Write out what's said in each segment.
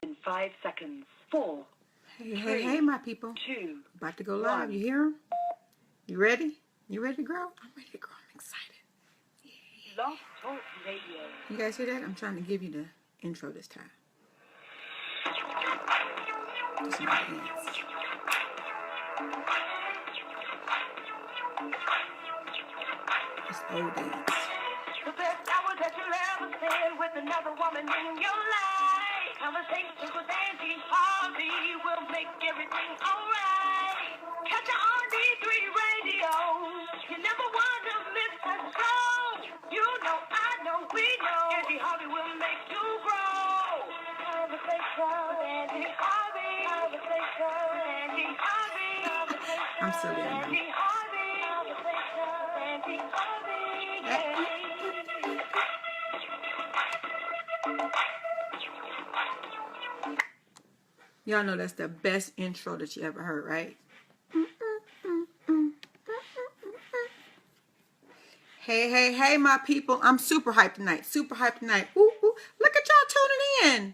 In 5 seconds. 4. Hey, my people. 2. About to go live. 1. You hear them? You ready? You ready to grow? I'm ready to grow. I'm excited. Yeah. Love Talk Radio. You guys hear that? I'm trying to give you the intro this time. This is my dance. It's old dance. The best hour that you'll ever spend with another woman in your life. Conversations with Angie, Harvey will make everything alright. Catch her on D3 Radio. You never want to miss a show. You know, I know, we know. Angie Harvey will make you grow. Conversation with Angie Harvey. Conversation with Angie Harvey. I'm silly, I know. Angie Harvey. Conversation with Angie Harvey. Y'all know that's the best intro that you ever heard, right? Hey, my people. I'm super hyped tonight. Super hyped tonight. Woo, woo. Look at y'all tuning in.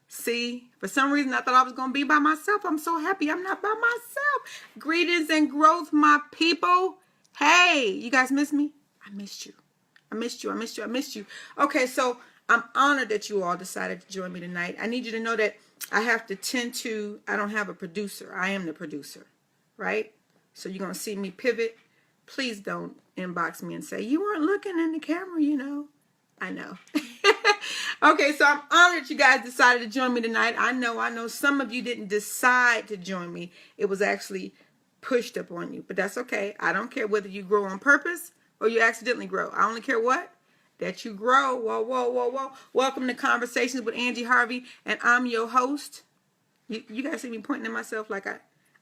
See, for some reason I thought I was going to be by myself. I'm so happy I'm not by myself. Greetings and growth, my people. Hey, you guys miss me? I missed you. I missed you. Okay, so I'm honored that you all decided to join me tonight. I need you to know that I have to tend to, I don't have a producer. I am the producer, right? So you're going to see me pivot. Please don't inbox me and say, you weren't looking in the camera, you know. I know. Okay, so I'm honored that you guys decided to join me tonight. I know some of you didn't decide to join me. It was actually pushed up on you, but that's okay. I don't care whether you grow on purpose or you accidentally grow. I only care what? That you grow. Whoa. Welcome to Conversations with Angie Harvey, and I'm your host. You guys see me pointing at myself like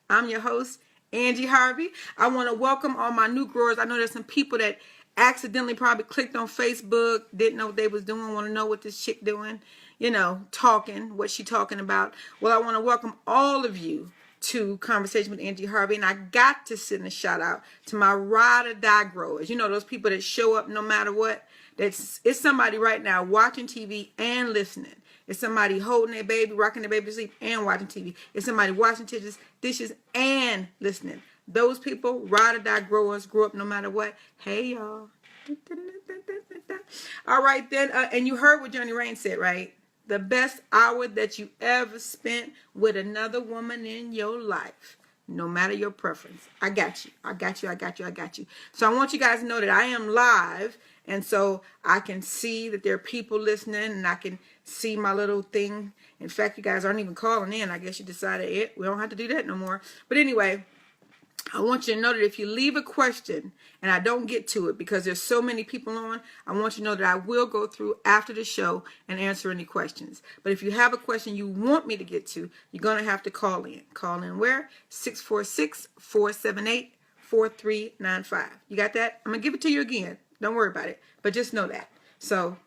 I'm your host, Angie Harvey. I want to welcome all my new growers. I know there's some people that accidentally probably clicked on Facebook, didn't know what they was doing, want to know what this chick doing, you know, talking, what she talking about. Well, I want to welcome all of you to Conversation with Angie Harvey, and I got to send a shout out to my ride or die growers. You know, those people that show up no matter what. It's somebody right now watching TV and listening. It's somebody holding their baby, rocking their baby to sleep and watching TV. It's somebody washing dishes and listening. Those people, ride or die growers, grew up no matter what. Hey, y'all. All right, then. And you heard what Johnny Rain said, right? The best hour that you ever spent with another woman in your life. No matter your preference. I got you. So I want you guys to know that I am live. And so I can see that there are people listening, and I can see my little thing. In fact, you guys aren't even calling in. I guess you decided we don't have to do that no more. But anyway, I want you to know that if you leave a question and I don't get to it because there's so many people on, I want you to know that I will go through after the show and answer any questions. But if you have a question you want me to get to, you're going to have to call in. Call in where? 646-478-4395. You got that? I'm going to give it to you again. Don't worry about it. But just know that. So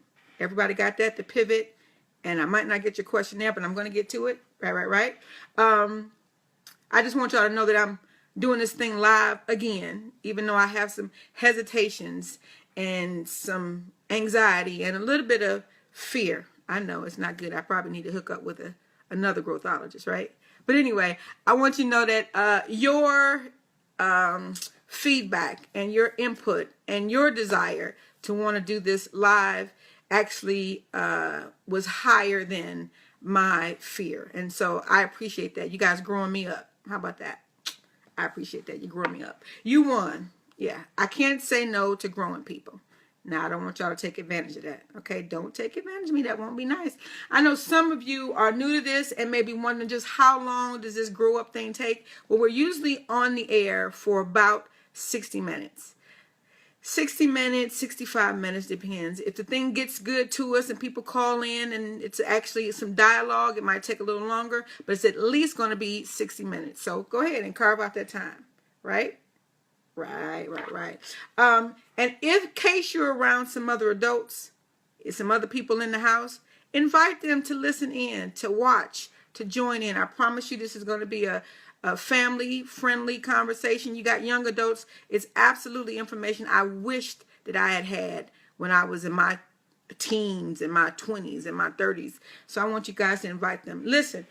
everybody got that? The pivot. And I might not get your question there, but I'm going to get to it. Right. I just want y'all to know that I'm doing this thing live again, even though I have some hesitations and some anxiety and a little bit of fear. I know it's not good. I probably need to hook up with another growthologist, right? But anyway, I want you to know that your feedback and your input and your desire to want to do this live actually was higher than my fear. And so I appreciate that. You guys growing me up. How about that? I appreciate that. You growing me up. You won. Yeah. I can't say no to growing people. Now, I don't want y'all to take advantage of that. Okay? Don't take advantage of me. That won't be nice. I know some of you are new to this and maybe wondering just how long does this grow up thing take? Well, we're usually on the air for about 60 minutes. 60 minutes, 65 minutes, depends. If the thing gets good to us and people call in and it's actually some dialogue, it might take a little longer, but it's at least going to be 60 minutes. So go ahead and carve out that time, right? Right. And in case you're around some other adults, some other people in the house, invite them to listen in, to watch, to join in. I promise you this is going to be a family-friendly conversation. You got young adults. It's absolutely information I wished that I had when I was in my teens, in my 20s, in my 30s. So I want you guys to invite them. Listen,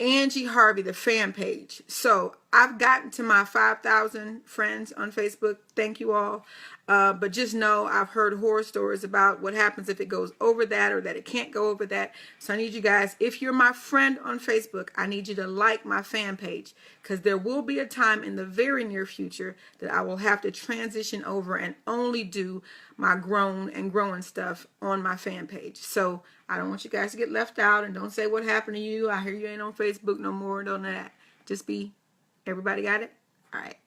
Angie Harvey, the fan page. So I've gotten to my 5,000 friends on Facebook. Thank you all. But just know I've heard horror stories about what happens if it goes over that or that it can't go over that. So I need you guys, if you're my friend on Facebook, I need you to like my fan page, because there will be a time in the very near future that I will have to transition over and only do my grown and growing stuff on my fan page. So I don't want you guys to get left out, and don't say what happened to you. I hear you ain't on Facebook no more. Don't know that. Just be, everybody got it? All right.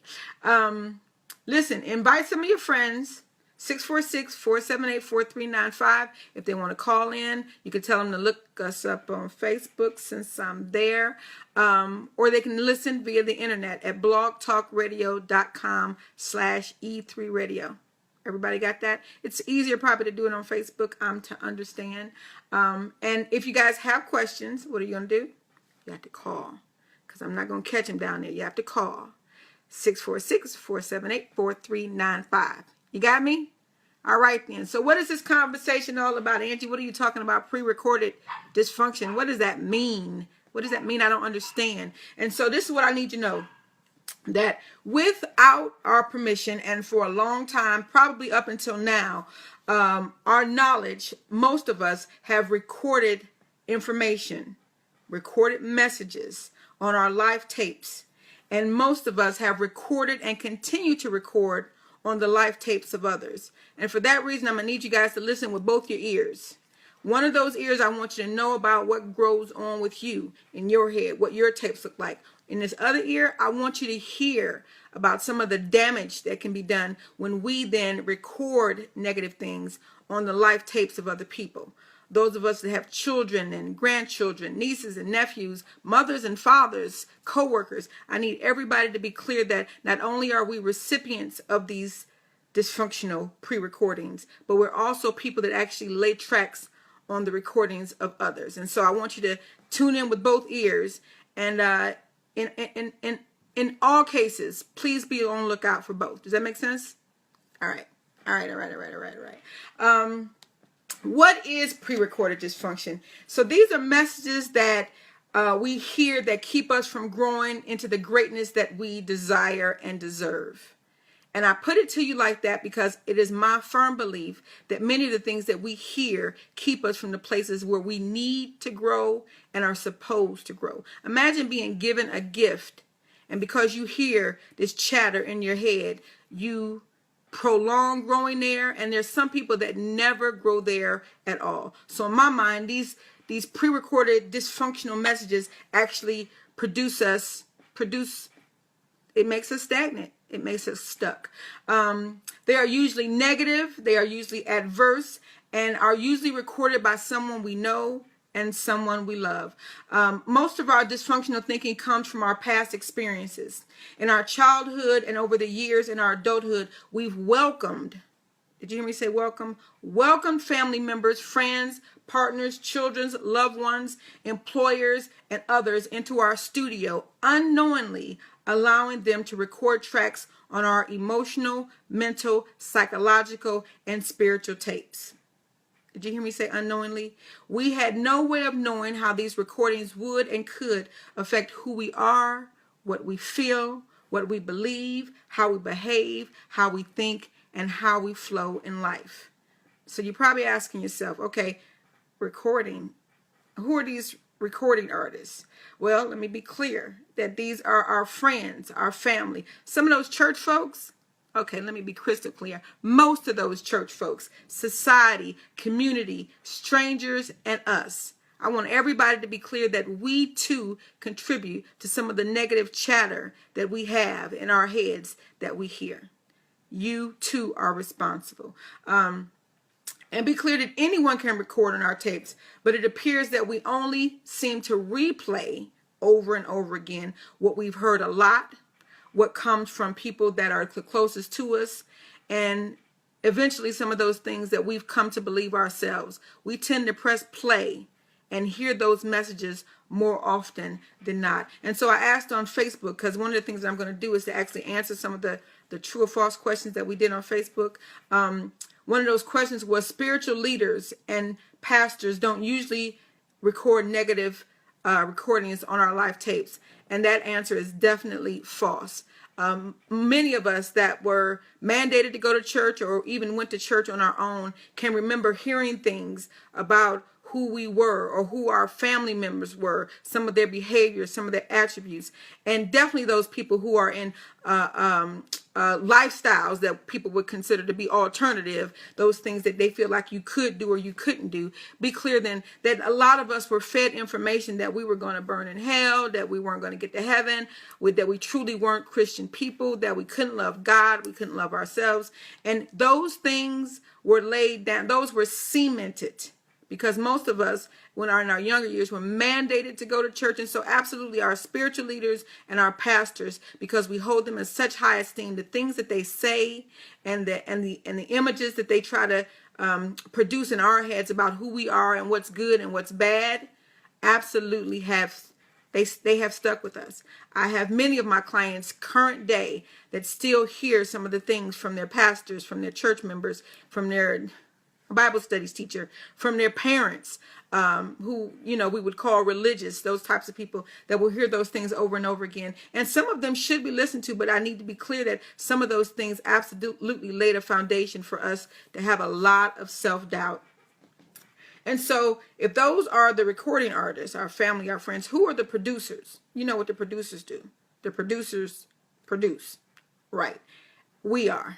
Listen, invite some of your friends, 646-478-4395. If they want to call in, you can tell them to look us up on Facebook since I'm there. Or they can listen via the internet at blogtalkradio.com/E3radio. Everybody got that? It's easier probably to do it on Facebook, to understand. And if you guys have questions, what are you going to do? You have to call, because I'm not going to catch them down there. You have to call 646-478-4395. You got me? All right then. So what is this conversation all about, Angie? What are you talking about? Pre-recorded dysfunction. What does that mean? What does that mean? I don't understand. And so this is what I need you to know. That without our permission, and for a long time, probably up until now, our knowledge, most of us have recorded information, recorded messages on our live tapes. And most of us have recorded and continue to record on the live tapes of others. And for that reason, I'm going to need you guys to listen with both your ears. One of those ears, I want you to know about what goes on with you in your head, what your tapes look like. In this other ear, I want you to hear about some of the damage that can be done when we then record negative things on the live tapes of other people. Those of us that have children and grandchildren, nieces and nephews, mothers and fathers, co-workers, I need everybody to be clear that not only are we recipients of these dysfunctional pre-recordings, but we're also people that actually lay tracks on the recordings of others. And so I want you to tune in with both ears, and in all cases, please be on lookout for both. Does that make sense? All right. What is pre-recorded dysfunction? So these are messages that we hear that keep us from growing into the greatness that we desire and deserve. And I put it to you like that because it is my firm belief that many of the things that we hear keep us from the places where we need to grow and are supposed to grow. Imagine being given a gift, and because you hear this chatter in your head, you prolong growing there, and there's some people that never grow there at all. So in my mind, these pre-recorded dysfunctional messages actually it makes us stagnant. It makes us stuck. They are usually negative. They are usually adverse, and are usually recorded by someone we know and someone we love. Most of our dysfunctional thinking comes from our past experiences. In our childhood and over the years in our adulthood, we've welcomed, did you hear me say welcome? Welcomed family members, friends, partners, children's, loved ones, employers, and others into our studio, unknowingly allowing them to record tracks on our emotional, mental, psychological, and spiritual tapes. Did you hear me say unknowingly? We had no way of knowing how these recordings would and could affect who we are, what we feel, what we believe, how we behave, how we think, and how we flow in life. So you're probably asking yourself, okay, recording, who are these recording artists? Well, let me be clear that these are our friends, our family. Some of those church folks, okay, let me be crystal clear. Most of those church folks, society, community, strangers, and us. I want everybody to be clear that we too contribute to some of the negative chatter that we have in our heads that we hear. You too are responsible. And be clear that anyone can record on our tapes, but it appears that we only seem to replay over and over again what we've heard a lot, what comes from people that are the closest to us, and eventually some of those things that we've come to believe ourselves. We tend to press play and hear those messages more often than not. And so I asked on Facebook, because one of the things that I'm going to do is to actually answer some of the true or false questions that we did on Facebook. One of those questions was spiritual leaders and pastors don't usually record negative recordings on our live tapes. And that answer is definitely false. Many of us that were mandated to go to church or even went to church on our own can remember hearing things about who we were or who our family members were, some of their behaviors, some of their attributes, and definitely those people who are in lifestyles that people would consider to be alternative, those things that they feel like you could do or you couldn't do. Be clear then that a lot of us were fed information that we were going to burn in hell, that we weren't going to get to heaven, that we truly weren't Christian people, that we couldn't love God, we couldn't love ourselves. And those things were laid down, those were cemented. Because most of us, when in our younger years, were mandated to go to church. And so absolutely our spiritual leaders and our pastors, because we hold them in such high esteem, the things that they say and the images that they try to produce in our heads about who we are and what's good and what's bad, absolutely they have stuck with us. I have many of my clients current day that still hear some of the things from their pastors, from their church members, from their Bible studies teacher, from their parents, who, we would call religious, those types of people that will hear those things over and over again. And some of them should be listened to, but I need to be clear that some of those things absolutely laid a foundation for us to have a lot of self-doubt. And so if those are the recording artists, our family, our friends, who are the producers? You know what the producers do. The producers produce. Right. We are.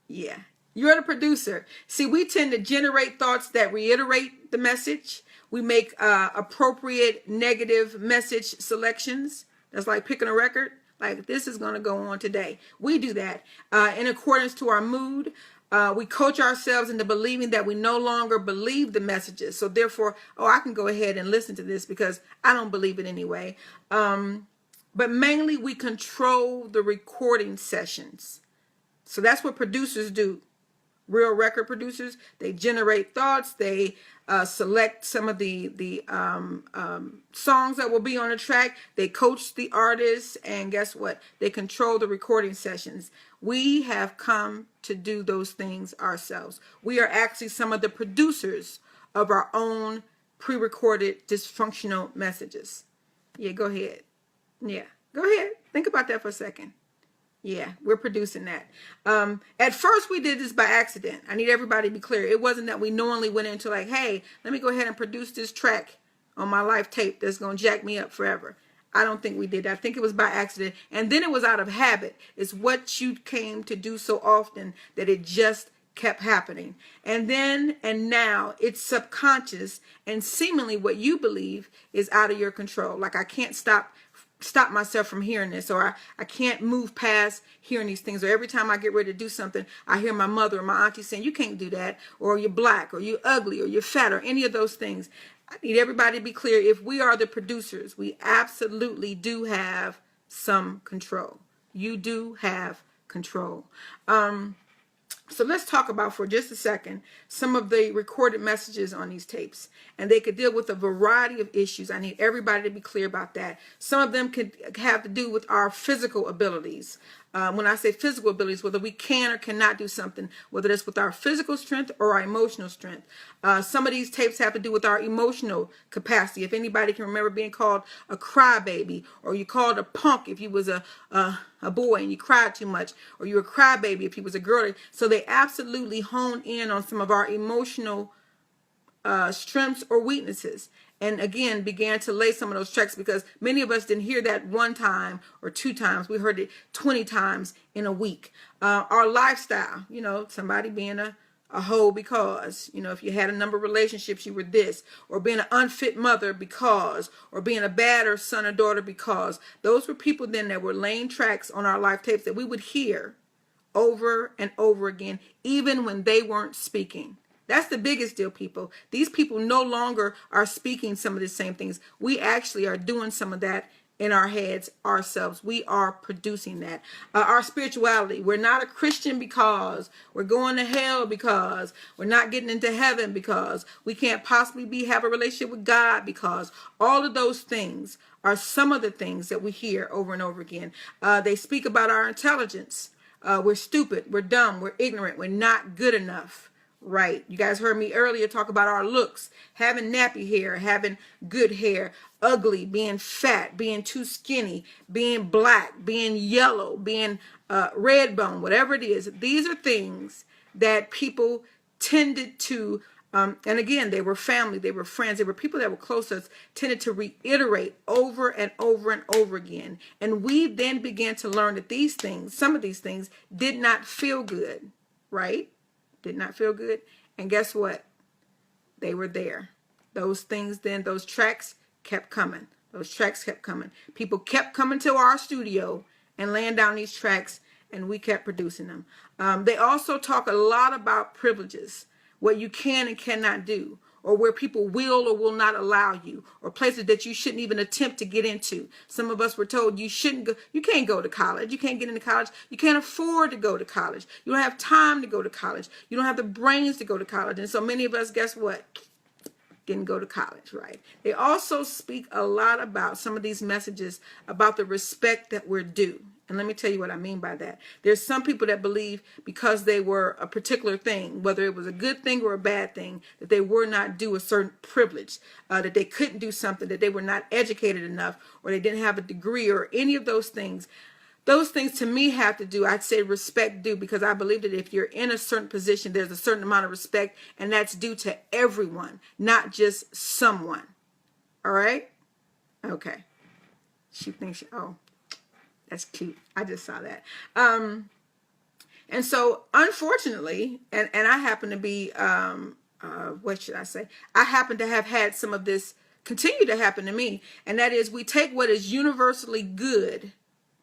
Yeah. You're the producer. See, we tend to generate thoughts that reiterate the message. We make appropriate negative message selections. That's like picking a record. Like, this is going to go on today. We do that in accordance to our mood. We coach ourselves into believing that we no longer believe the messages. So therefore, I can go ahead and listen to this because I don't believe it anyway. But mainly we control the recording sessions. So that's what producers do. Real record producers, they generate thoughts. They select some of the songs that will be on the track. They coach the artists, and guess what? They control the recording sessions. We have come to do those things ourselves. We are actually some of the producers of our own pre-recorded dysfunctional messages. Yeah, go ahead. Yeah, go ahead. Think about that for a second. Yeah, we're producing that. At first, we did this by accident. I need everybody to be clear. It wasn't that we knowingly went into like, hey, let me go ahead and produce this track on my live tape that's going to jack me up forever. I don't think we did that. I think it was by accident. And then it was out of habit. It's what you came to do so often that it just kept happening. And then and now it's subconscious, and seemingly what you believe is out of your control. Like, I can't stop myself from hearing this, or I can't move past hearing these things, or every time I get ready to do something, I hear my mother or my auntie saying, you can't do that, or you're black, or you're ugly, or you're fat, or any of those things. I need everybody to be clear. If we are the producers, we absolutely do have some control. You do have control. So let's talk about for just a second some of the recorded messages on these tapes. And they could deal with a variety of issues. I need everybody to be clear about that. Some of them could have to do with our physical abilities. When I say physical abilities, whether we can or cannot do something, whether it's with our physical strength or our emotional strength. Some of these tapes have to do with our emotional capacity. If anybody can remember being called a crybaby, or you called a punk if you was a boy and you cried too much, or you were a crybaby if you was a girl. So they absolutely hone in on some of our emotional strengths or weaknesses. And again, began to lay some of those tracks, because many of us didn't hear that one time or two times. We heard it 20 times in a week. Our lifestyle, somebody being a hoe because, if you had a number of relationships, you were this, or being an unfit mother because, or being a bad son or daughter because. Those were people then that were laying tracks on our live tapes that we would hear over and over again, even when they weren't speaking. That's the biggest deal, people. These people no longer are speaking some of the same things. We actually are doing some of that in our heads ourselves. We are producing that. Our spirituality. We're not a Christian because we're going to hell, because we're not getting into heaven, because we can't possibly have a relationship with God, because all of those things are some of the things that we hear over and over again. They speak about our intelligence. We're stupid. We're dumb. We're ignorant. We're not good enough. Right. You guys heard me earlier talk about our looks, having nappy hair, having good hair, ugly, being fat, being too skinny, being black, being yellow, being red bone, whatever it is. These are things that people tended to, and again, they were family, they were friends, they were people that were close to us, tended to reiterate over and over and over again. And we then began to learn that these things, some of these things, did not feel good, right? Did not feel good. And guess what? They were there. Those things then, those tracks kept coming. Those tracks kept coming. People kept coming to our studio and laying down these tracks, and we kept producing them. They also talk a lot about privileges, what you can and cannot do, or where people will or will not allow you, or places that you shouldn't even attempt to get into. Some of us were told you shouldn't go, you can't go to college, you can't get into college, you can't afford to go to college, you don't have time to go to college, you don't have the brains to go to college. And so many of us, guess what? Didn't go to college, right? They also speak a lot about some of these messages about the respect that we're due. And let me tell you what I mean by that. There's some people that believe because they were a particular thing, whether it was a good thing or a bad thing, that they were not due a certain privilege, that they couldn't do something, that they were not educated enough, or they didn't have a degree, or any of those things. Those things to me have to do, I'd say respect due, because I believe that if you're in a certain position, there's a certain amount of respect, and that's due to everyone, not just someone. All right? Okay. She thinks, oh, that's cute. I just saw that. And so, unfortunately, and I happen to be, what should I say? I happen to have had some of this continue to happen to me, and that is we take what is universally good.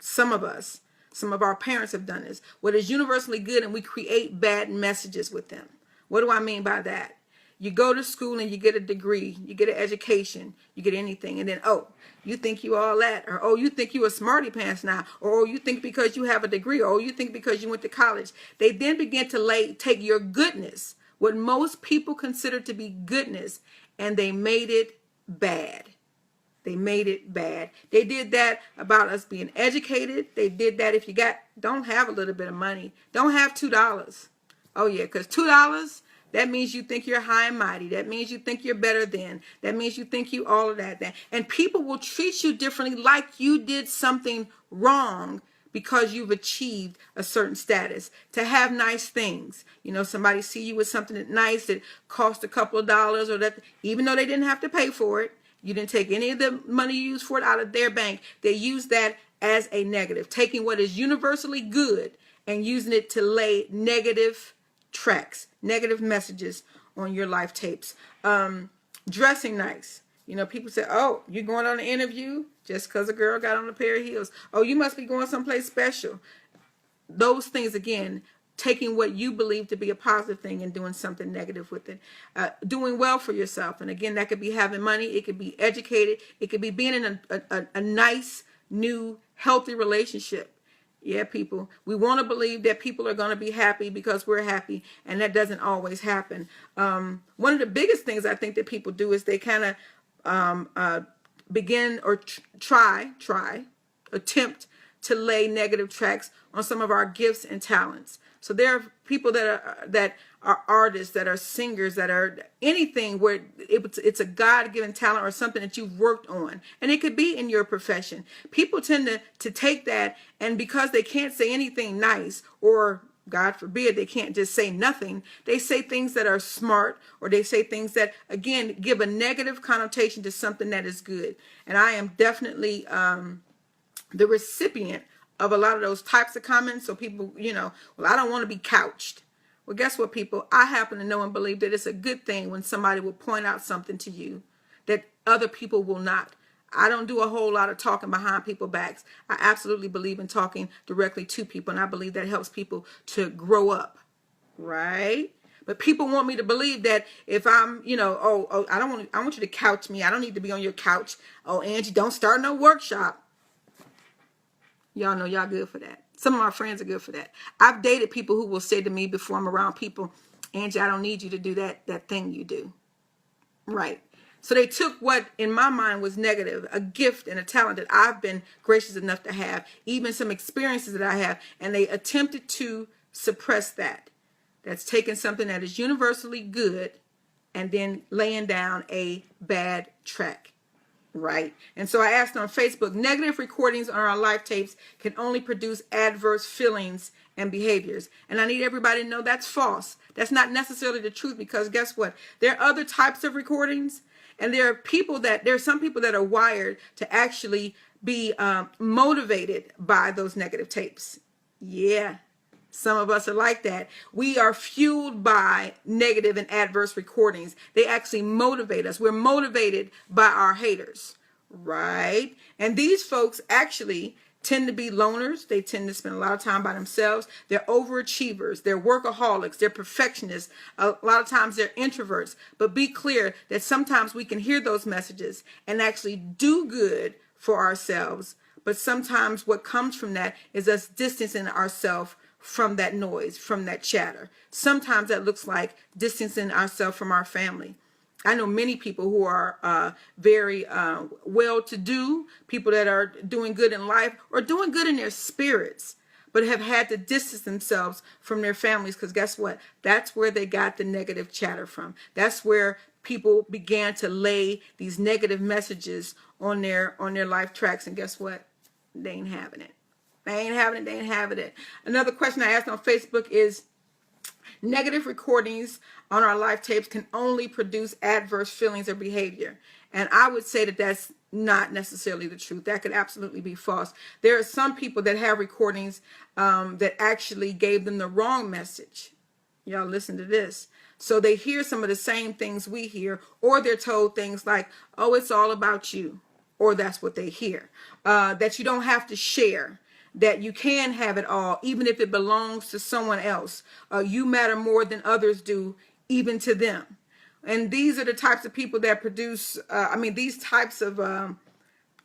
Some of us, some of our parents have done this. What is universally good, and we create bad messages with them. What do I mean by that? You go to school and you get a degree, you get an education, you get anything, and then, oh, you think you all that, or oh, you think you a smarty pants now, or oh, you think because you have a degree, or oh, you think because you went to college. They then begin to take your goodness, what most people consider to be goodness, and they made it bad. They made it bad. They did that about us being educated. They did that if you don't have a little bit of money. Don't have $2. Oh yeah, because $2, that means you think you're high and mighty. That means you think you're better than. That means you think you all of that. And people will treat you differently like you did something wrong because you've achieved a certain status. To have nice things. You know, somebody see you with something that's nice that cost a couple of dollars, or that even though they didn't have to pay for it, you didn't take any of the money you used for it out of their bank. They use that as a negative, taking what is universally good and using it to lay negative tracks, negative messages on your life tapes. Dressing nice. You know, people say, oh, you're going on an interview just because a girl got on a pair of heels. Oh, you must be going someplace special. Those things, again, taking what you believe to be a positive thing and doing something negative with it. Doing well for yourself. And again, that could be having money. It could be educated. It could be being in a nice, new, healthy relationship. Yeah, people. We want to believe that people are going to be happy because we're happy. And that doesn't always happen. One of the biggest things I think that people do is they kind of begin or attempt to lay negative tracks on some of our gifts and talents. So there are people that are artists, that are singers, that are anything where it's a God-given talent or something that you've worked on. And it could be in your profession. People tend to take that, and because they can't say anything nice, or God forbid, they can't just say nothing, they say things that are smart, or they say things that, again, give a negative connotation to something that is good. And I am definitely the recipient of a lot of those types of comments. So people, you know, well, I don't want to be couched. Well, guess what, people? I happen to know and believe that it's a good thing when somebody will point out something to you that other people will not. I don't do a whole lot of talking behind people's backs. I absolutely believe in talking directly to people, and I believe that helps people to grow up, right? But people want me to believe that if I'm, you know, I want you to couch me. I don't need to be on your couch. Oh, Angie, don't start no workshop. Y'all know y'all good for that. Some of my friends are good for that. I've dated people who will say to me before I'm around people, Angie, I don't need you to do that thing you do. Right. So they took what in my mind was negative, a gift and a talent that I've been gracious enough to have, even some experiences that I have, and they attempted to suppress that. That's taking something that is universally good and then laying down a bad track. Right? And so I asked on Facebook, negative recordings on our live tapes can only produce adverse feelings and behaviors. And I need everybody to know that's false. That's not necessarily the truth, because guess what? There are other types of recordings, and there are some people that are wired to actually be motivated by those negative tapes. Yeah. Some of us are like that. We are fueled by negative and adverse recordings. They actually motivate us. We're motivated by our haters, right? And these folks actually tend to be loners. They tend to spend a lot of time by themselves. They're overachievers. They're workaholics. They're perfectionists. A lot of times they're introverts. But be clear that sometimes we can hear those messages and actually do good for ourselves. But sometimes what comes from that is us distancing ourselves from that noise, from that chatter. Sometimes that looks like distancing ourselves from our family. I know many people who are very well-to-do, people that are doing good in life or doing good in their spirits, but have had to distance themselves from their families, because guess what? That's where they got the negative chatter from. That's where people began to lay these negative messages on their life tracks, and guess what? They ain't having it. They ain't having it. Another question I asked on Facebook is, negative recordings on our live tapes can only produce adverse feelings or behavior. And I would say that that's not necessarily the truth. That could absolutely be false. There are some people that have recordings that actually gave them the wrong message. Y'all listen to this. So they hear some of the same things we hear, or they're told things like, oh, it's all about you. Or that's what they hear. That you don't have to share. That you can have it all, even if it belongs to someone else. You matter more than others do, even to them. And these are the types of people that produce, these types of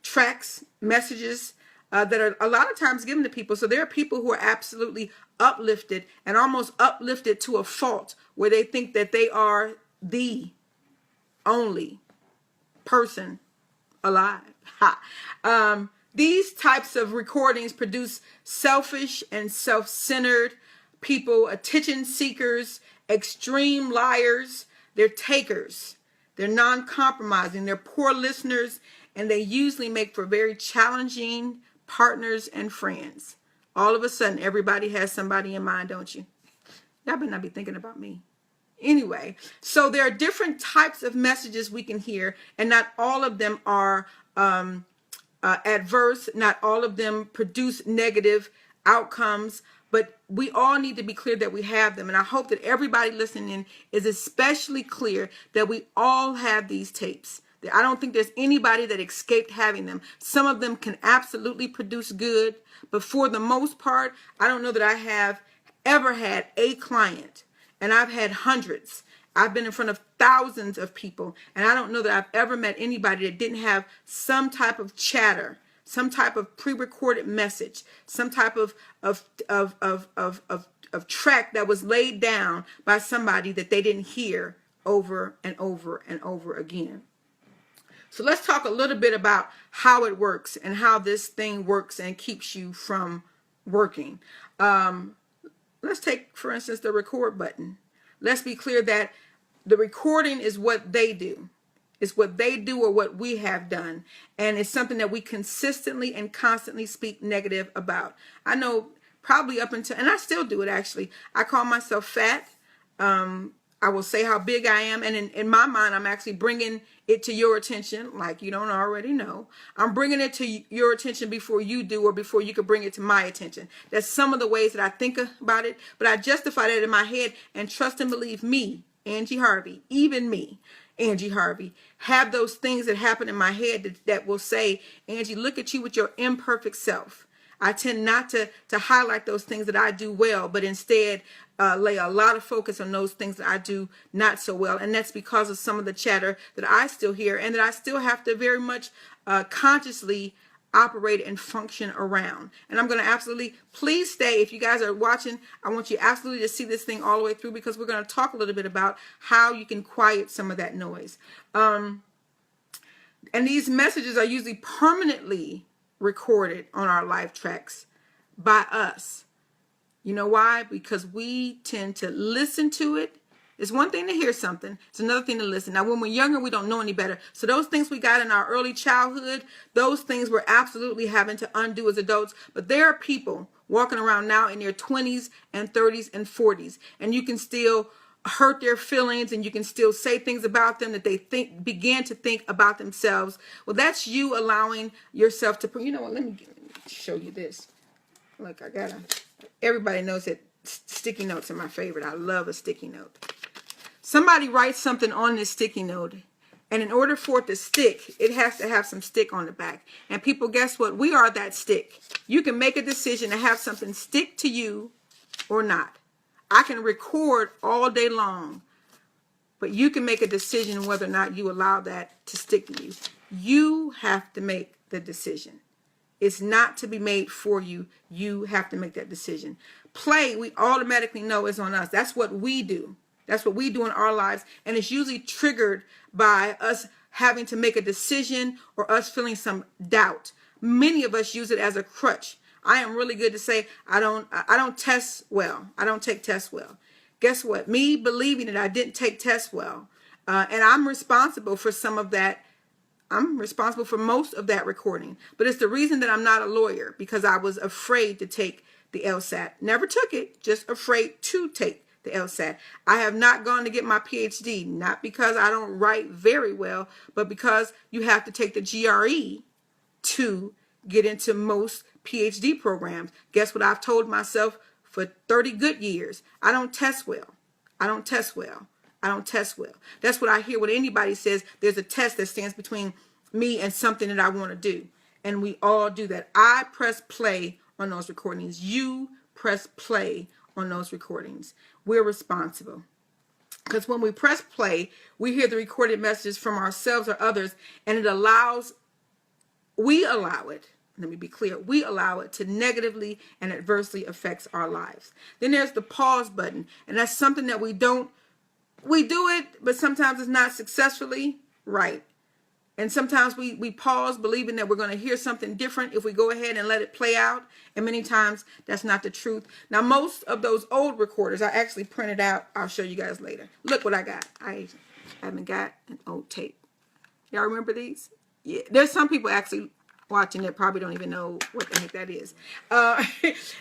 tracks, messages that are a lot of times given to people. So there are people who are absolutely uplifted and almost uplifted to a fault, where they think that they are the only person alive. These types of recordings produce selfish and self-centered people, attention seekers, extreme liars. They're takers. They're non-compromising. They're poor listeners, and they usually make for very challenging partners and friends. All of a sudden, everybody has somebody in mind, don't you? Y'all better not be thinking about me. Anyway, so there are different types of messages we can hear, and not all of them are adverse. Not all of them produce negative outcomes, but we all need to be clear that we have them. And I hope that everybody listening is especially clear that we all have these tapes. I don't think there's anybody that escaped having them. Some of them can absolutely produce good, but for the most part, I don't know that I have ever had a client, and I've had hundreds. I've been in front of thousands of people, and I don't know that I've ever met anybody that didn't have some type of chatter, some type of pre-recorded message, some type of track that was laid down by somebody that they didn't hear over and over and over again. So let's talk a little bit about how it works and how this thing works and keeps you from working. Let's take, for instance, the record button. Let's be clear that the recording is what they do. It's what they do or what we have done. And it's something that we consistently and constantly speak negative about. I know probably up until, and I still do it actually, I call myself fat. I will say how big I am. And in my mind, I'm actually bringing it to your attention like you don't already know. I'm bringing it to your attention before you do, or before you could bring it to my attention. That's some of the ways that I think about it. But I justify that in my head, and trust and believe me, Angie Harvey, even me, Angie Harvey, have those things that happen in my head that will say, Angie, look at you with your imperfect self. I tend not to highlight those things that I do well, but instead lay a lot of focus on those things that I do not so well. And that's because of some of the chatter that I still hear, and that I still have to very much consciously operate and function around. And I'm going to absolutely, please stay. If you guys are watching, I want you absolutely to see this thing all the way through, because we're going to talk a little bit about how you can quiet some of that noise. And these messages are usually permanently recorded on our life tracks by us. You know why? Because we tend to listen to it. It's one thing to hear something. It's another thing to listen. Now, when we're younger, we don't know any better. So those things we got in our early childhood, those things we're absolutely having to undo as adults. But there are people walking around now in their 20s and 30s and 40s. And you can still hurt their feelings, and you can still say things about them that they begin to think about themselves. Well, that's you allowing yourself to, you know what, let me show you this. Look, everybody knows that sticky notes are my favorite. I love a sticky note. Somebody writes something on this sticky note, and in order for it to stick, it has to have some stick on the back. And people, guess what? We are that stick. You can make a decision to have something stick to you or not. I can record all day long, but you can make a decision whether or not you allow that to stick to you. You have to make the decision. It's not to be made for you. You have to make that decision. Play, we automatically know is on us. That's what we do. That's what we do in our lives. And it's usually triggered by us having to make a decision or us feeling some doubt. Many of us use it as a crutch. I am really good to say, I don't test well. I don't take tests well. Guess what? Me believing that I didn't take tests well. And I'm responsible for some of that. I'm responsible for most of that recording. But it's the reason that I'm not a lawyer, because I was afraid to take the LSAT. Never took it, just afraid to take the LSAT. I have not gone to get my PhD, not because I don't write very well, but because you have to take the GRE to get into most PhD programs. Guess what I've told myself for 30 good years? I don't test well. I don't test well. I don't test well. That's what I hear when anybody says there's a test that stands between me and something that I want to do. And we all do that. I press play on those recordings. You press play on those recordings. We're responsible. Because when we press play, we hear the recorded messages from ourselves or others, and we allow it, let me be clear, we allow it to negatively and adversely affects our lives. Then there's the pause button, and that's something that we do it, but sometimes it's not successfully right. And sometimes we pause believing that we're going to hear something different if we go ahead and let it play out. And many times that's not the truth. Now, most of those old recorders I actually printed out. I'll show you guys later. Look what I got. I haven't got an old tape. Y'all remember these? Yeah, there's some people actually watching that probably don't even know what the heck that is.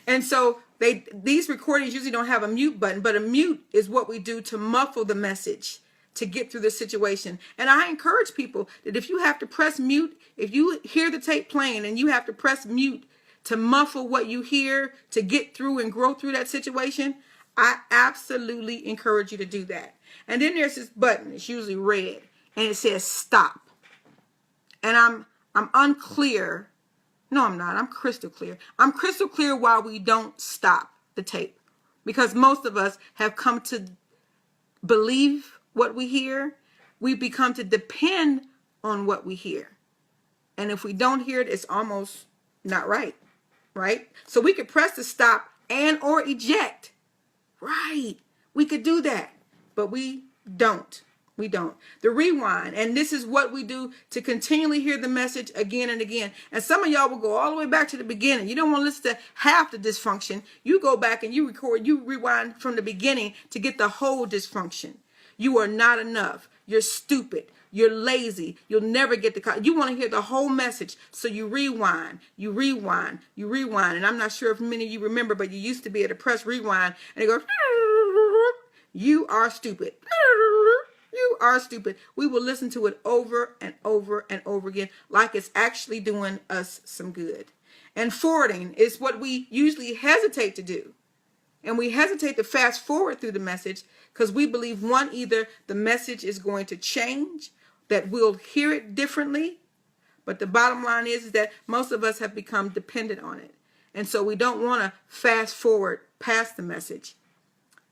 And so these recordings usually don't have a mute button, but a mute is what we do to muffle the message to get through the situation. And I encourage people that if you have to press mute, if you hear the tape playing and you have to press mute to muffle what you hear to get through and grow through that situation, I absolutely encourage you to do that. And then there's this button, it's usually red, and it says stop. And I'm unclear. No, I'm not. I'm crystal clear. I'm crystal clear why we don't stop the tape. Because most of us have come to believe what we hear. We become to depend on what we hear. And if we don't hear it, it's almost not right. Right? So we could press the stop and or eject. Right. We could do that. But we don't. We don't. The rewind, and this is what we do to continually hear the message again and again. And some of y'all will go all the way back to the beginning. You don't want to listen to half the dysfunction. You go back and you rewind from the beginning to get the whole dysfunction. You are not enough. You're stupid. You're lazy. You'll never get the... You want to hear the whole message. So you rewind, you rewind, you rewind. And I'm not sure if many of you remember, but you used to be able to press rewind and it goes... You are stupid. You are stupid. We will listen to it over and over and over again like it's actually doing us some good. And forwarding is what we usually hesitate to do. And we hesitate to fast forward through the message because we believe, one, either the message is going to change, that we'll hear it differently. But the bottom line is that most of us have become dependent on it. And so we don't want to fast forward past the message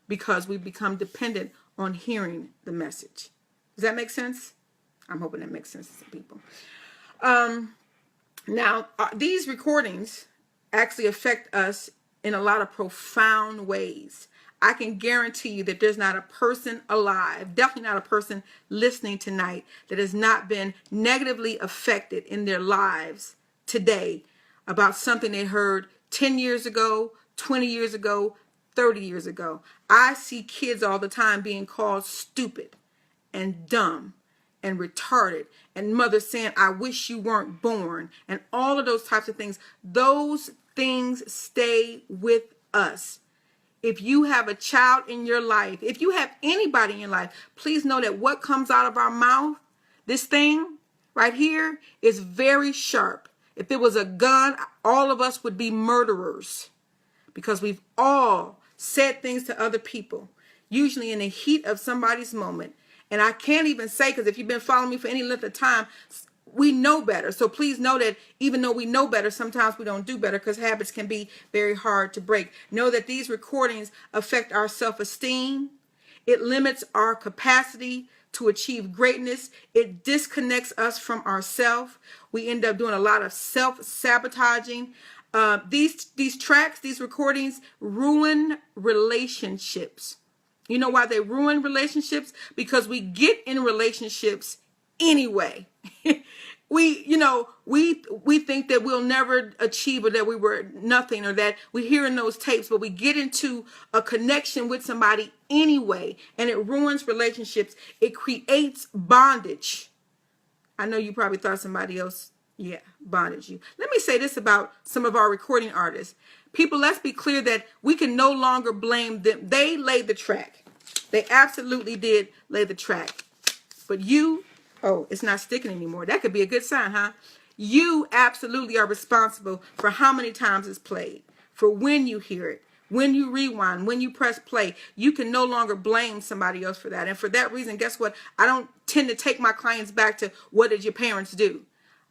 because we become dependent on hearing the message. Does that make sense? I'm hoping that makes sense to some people. Now, these recordings actually affect us in a lot of profound ways. I can guarantee you that there's not a person alive, definitely not a person listening tonight, that has not been negatively affected in their lives today about something they heard 10 years ago, 20 years ago, 30 years ago. I see kids all the time being called stupid and dumb and retarded, and mothers saying, I wish you weren't born, and all of those types of things. Those things stay with us. If you have a child in your life, if you have anybody in your life, please know that what comes out of our mouth, this thing right here, is very sharp. If it was a gun, all of us would be murderers, because we've all said things to other people, usually in the heat of somebody's moment. And I can't even say, because if you've been following me for any length of time, we know better. So please know that even though we know better, sometimes we don't do better, because habits can be very hard to break. Know that these recordings affect our self-esteem. It limits our capacity to achieve greatness. It disconnects us from ourselves. We end up doing a lot of self-sabotaging. These tracks, these recordings ruin relationships. You know why they ruin relationships? Because we get in relationships anyway. we think that we'll never achieve, or that we were nothing, or that we hear in those tapes, but we get into a connection with somebody anyway, and it ruins relationships. It creates bondage. I know you probably thought somebody else, bondage you. Let me say this about some of our recording artists. People, let's be clear that we can no longer blame them. They laid the track. They absolutely did lay the track. But you, it's not sticking anymore. That could be a good sign, huh? You absolutely are responsible for how many times it's played, for when you hear it, when you rewind, when you press play. You can no longer blame somebody else for that. And for that reason, guess what? I don't tend to take my clients back to what did your parents do.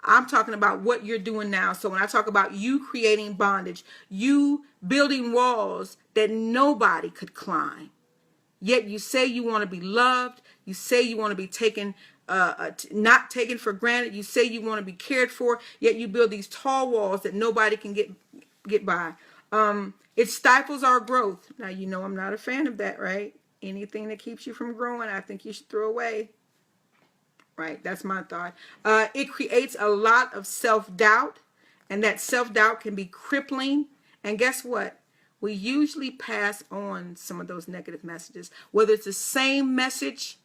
I'm talking about what you're doing now. So when I talk about you creating bondage, you building walls that nobody could climb, yet you say you want to be loved, you say you want to be taken, not taken for granted, you say you want to be cared for, yet you build these tall walls that nobody can get by. It stifles our growth. Now, you know I'm not a fan of that, right? Anything that keeps you from growing, I think you should throw away. Right, that's my thought. It creates a lot of self-doubt, and that self-doubt can be crippling. And guess what? We usually pass on some of those negative messages, whether it's the same message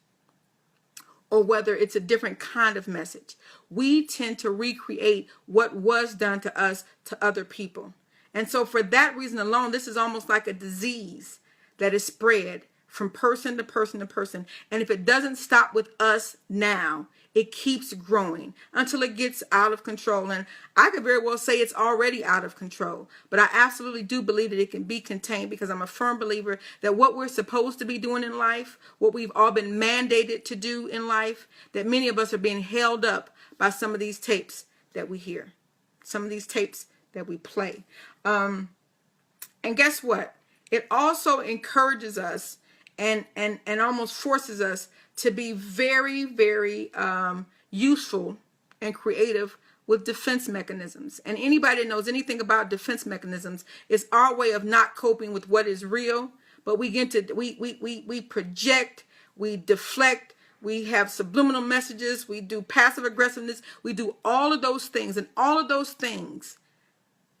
or whether it's a different kind of message. We tend to recreate what was done to us to other people. And so for that reason alone, this is almost like a disease that is spread from person to person to person. And if it doesn't stop with us now, it keeps growing until it gets out of control. And I could very well say it's already out of control. But I absolutely do believe that it can be contained, because I'm a firm believer that what we're supposed to be doing in life, what we've all been mandated to do in life, that many of us are being held up by some of these tapes that we hear, some of these tapes that we play. And guess what? It also encourages us and almost forces us to be very, very useful and creative with defense mechanisms. And anybody that knows anything about defense mechanisms, is our way of not coping with what is real, but we project, we deflect, we have subliminal messages, we do passive aggressiveness, we do all of those things, and all of those things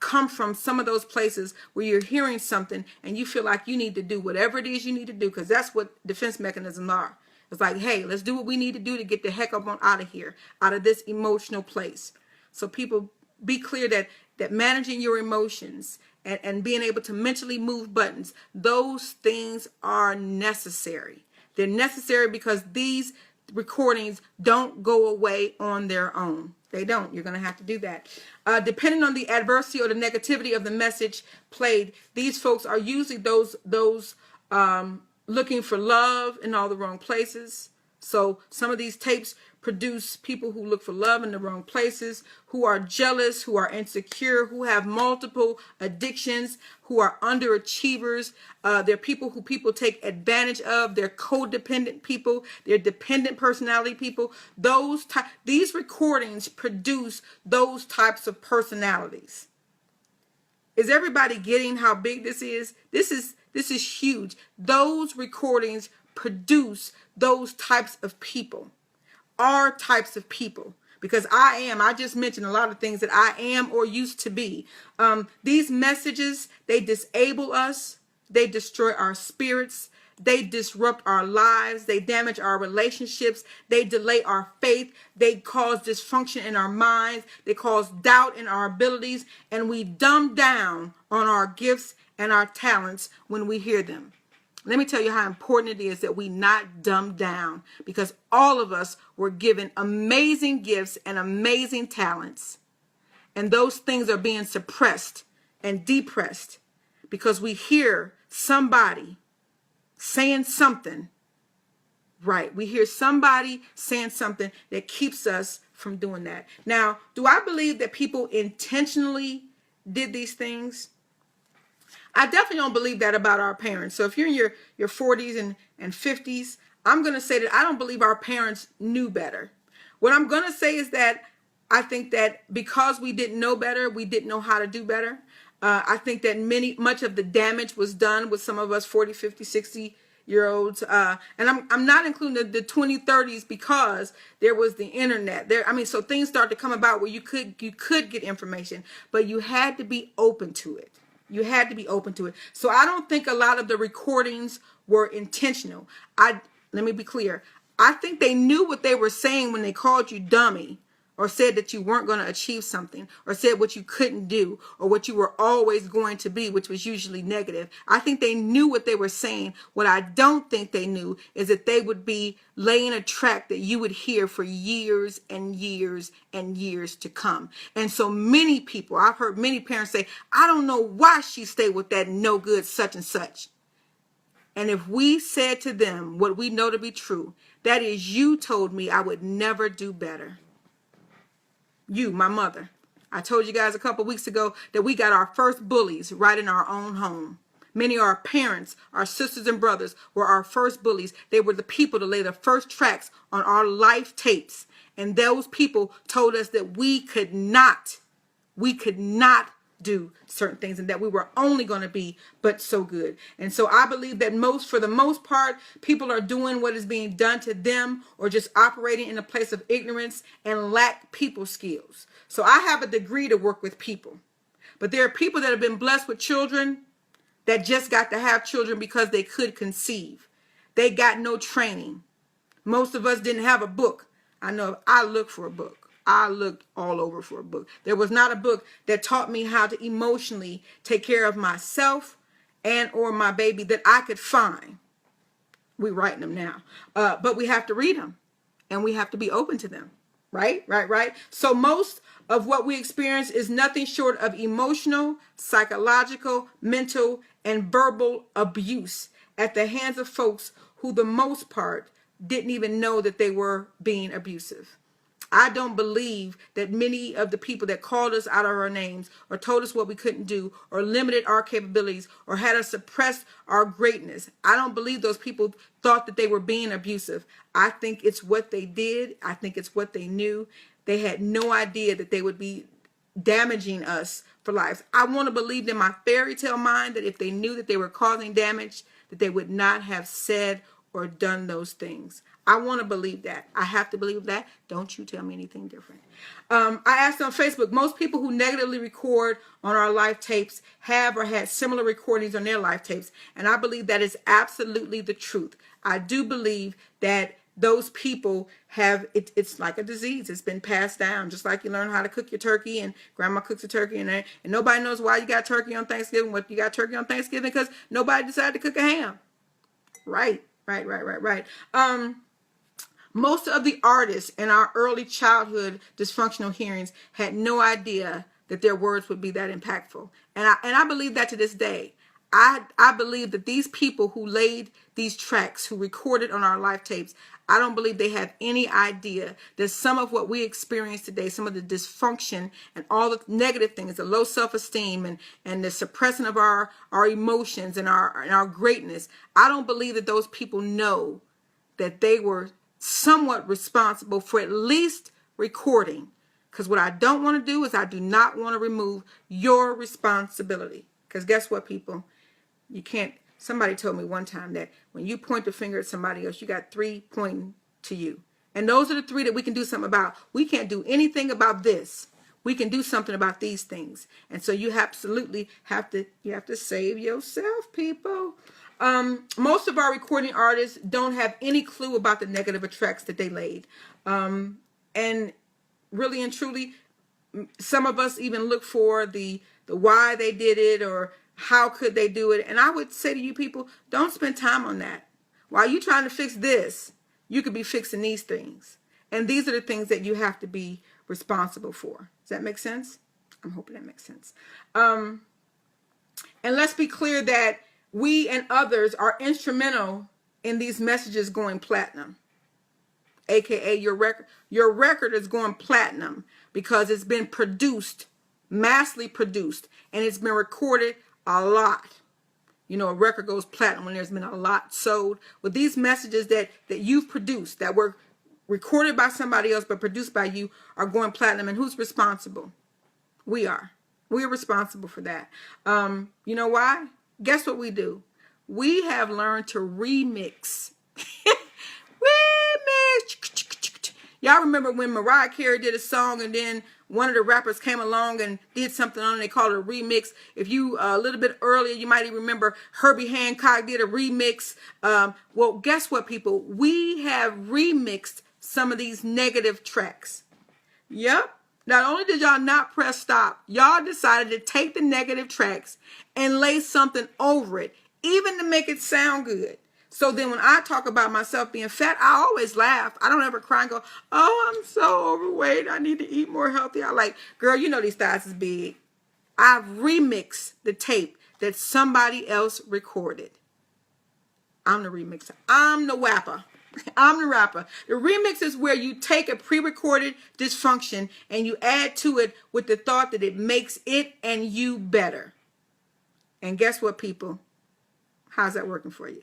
come from some of those places where you're hearing something and you feel like you need to do whatever it is you need to do, because that's what defense mechanisms are. It's like, hey, let's do what we need to do to get the heck up on out of here, out of this emotional place. So people, be clear that managing your emotions and being able to mentally move buttons, those things are necessary. They're necessary because these recordings don't go away on their own. They don't. You're going to have to do that. Depending on the adversity or the negativity of the message played, these folks are usually those looking for love in all the wrong places. So some of these tapes produce people who look for love in the wrong places, who are jealous, who are insecure, who have multiple addictions, who are underachievers. They're people who people take advantage of. They're codependent people. They're dependent personality people. These recordings produce those types of personalities. Is everybody getting how big this is? This This is huge. Those recordings produce those types of people, our types of people. Because I just mentioned a lot of things that I am or used to be. These messages, they disable us. They destroy our spirits. They disrupt our lives. They damage our relationships. They delay our faith. They cause dysfunction in our minds. They cause doubt in our abilities. And we dumb down on our gifts and our talents when we hear them. Let me tell you how important it is that we not dumb down, because all of us were given amazing gifts and amazing talents. And those things are being suppressed and depressed because we hear somebody saying something, right? We hear somebody saying something that keeps us from doing that. Now, do I believe that people intentionally did these things? I definitely don't believe that about our parents. So if you're in your 40s and 50s, I'm going to say that I don't believe our parents knew better. What I'm going to say is that I think that because we didn't know better, we didn't know how to do better. I think that much of the damage was done with some of us 40, 50, 60-year-olds. And I'm not including the 20, 30s because there was the internet. So things started to come about where you could get information, but you had to be open to it. You had to be open to it. So I don't think a lot of the recordings were intentional. Let me be clear. I think they knew what they were saying when they called you dummy, or said that you weren't going to achieve something, or said what you couldn't do, or what you were always going to be, which was usually negative. I think they knew what they were saying. What I don't think they knew is that they would be laying a track that you would hear for years and years and years to come. And so many people, I've heard many parents say, I don't know why she stayed with that no good such and such. And if we said to them what we know to be true, that is, you told me I would never do better. You, my mother. I told you guys a couple weeks ago that we got our first bullies right in our own home. Many of our parents, our sisters and brothers were our first bullies. They were the people to lay the first tracks on our life tapes. And those people told us that we could not do certain things, and that we were only going to be but so good. And so I believe that for the most part, people are doing what is being done to them, or just operating in a place of ignorance and lack people skills. So I have a degree to work with people, but there are people that have been blessed with children that just got to have children because they could conceive. They got no training. Most of us didn't have a book. I know if I looked for a book, I looked all over for a book. There was not a book that taught me how to emotionally take care of myself and or my baby that I could find. We're writing them now. But we have to read them, and we have to be open to them. Right? So most of what we experience is nothing short of emotional, psychological, mental, and verbal abuse at the hands of folks who, the most part, didn't even know that they were being abusive. I don't believe that many of the people that called us out of our names, or told us what we couldn't do, or limited our capabilities, or had us suppress our greatness, I don't believe those people thought that they were being abusive. I think it's what they did. I think it's what they knew. They had no idea that they would be damaging us for lives. I want to believe in my fairy tale mind that if they knew that they were causing damage, that they would not have said or done those things. I want to believe that. I have to believe that. Don't you tell me anything different. I asked on Facebook, most people who negatively record on our live tapes have or had similar recordings on their live tapes. And I believe that is absolutely the truth. I do believe that those people have, it's like a disease. It's been passed down. Just like you learn how to cook your turkey, and grandma cooks a turkey, and nobody knows why you got turkey on Thanksgiving. What you got turkey on Thanksgiving? Because nobody decided to cook a ham. Right. Most of the artists in our early childhood dysfunctional hearings had no idea that their words would be that impactful. And I believe that to this day. I believe that these people who laid these tracks, who recorded on our live tapes, I don't believe they have any idea that some of what we experience today, some of the dysfunction and all the negative things, the low self-esteem and the suppressing of our emotions and our greatness, I don't believe that those people know that they were somewhat responsible for at least recording. Because what I don't want to do is I do not want to remove your responsibility. Because guess what, people? You can't Somebody told me one time that when you point the finger at somebody else, you got 3 pointing to you. And those are the 3 that we can do something about. We can't do anything about this. We can do something about these things. And so you absolutely have to save yourself, people. Most of our recording artists don't have any clue about the negative tracks that they laid. And really and truly, some of us even look for the why they did it or how could they do it. And I would say to you people, don't spend time on that. While you're trying to fix this, you could be fixing these things. And these are the things that you have to be responsible for. Does that make sense? I'm hoping that makes sense. And let's be clear that we and others are instrumental in these messages going platinum. AKA your record is going platinum because it's been produced, massively produced, and it's been recorded a lot. You know, a record goes platinum when there's been a lot sold. With these messages that you've produced, that were recorded by somebody else but produced by you, are going platinum. And who's responsible? We are. We're responsible for that. You know why? Guess what we do? We have learned to remix. Remix. Y'all remember when Mariah Carey did a song and then one of the rappers came along and did something on it, they called it a remix. If you a little bit earlier, you might even remember Herbie Hancock did a remix. Well, guess what, people? We have remixed some of these negative tracks. Yep. Not only did y'all not press stop, y'all decided to take the negative tracks and lay something over it, even to make it sound good. So then when I talk about myself being fat, I always laugh. I don't ever cry and go, oh, I'm so overweight. I need to eat more healthy. I'm like, girl, you know these thighs is big. I've remixed the tape that somebody else recorded. I'm the remixer. I'm the wapper. I'm the rapper. The remix is where you take a pre-recorded dysfunction and you add to it with the thought that it makes it and you better. And guess what, people? How's that working for you?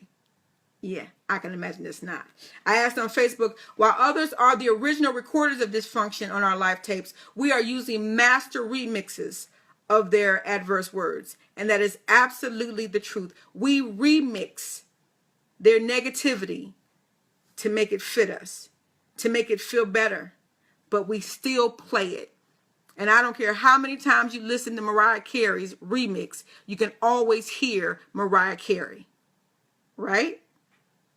Yeah, I can imagine it's not. I asked on Facebook, while others are the original recorders of dysfunction on our live tapes, we are using master remixes of their adverse words. And that is absolutely the truth. We remix their negativity to make it fit us, to make it feel better, but we still play it. And I don't care how many times you listen to Mariah Carey's remix, you can always hear Mariah Carey. Right?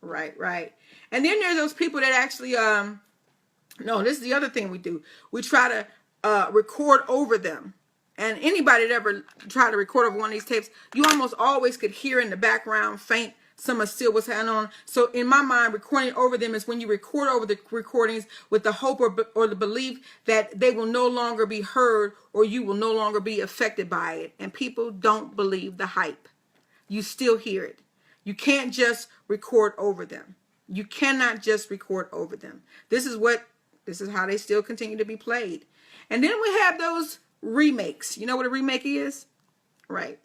Right. And then there's those people that actually, no, this is the other thing we do. We try to record over them. And anybody that ever tried to record over one of these tapes, you almost always could hear in the background faint some of still what's happening on. So in my mind, recording over them is when you record over the recordings with the hope or the belief that they will no longer be heard or you will no longer be affected by it. And people don't believe the hype. You still hear it. You can't just record over them. You cannot just record over them. This is how they still continue to be played. And then we have those remakes. You know what a remake is? Right.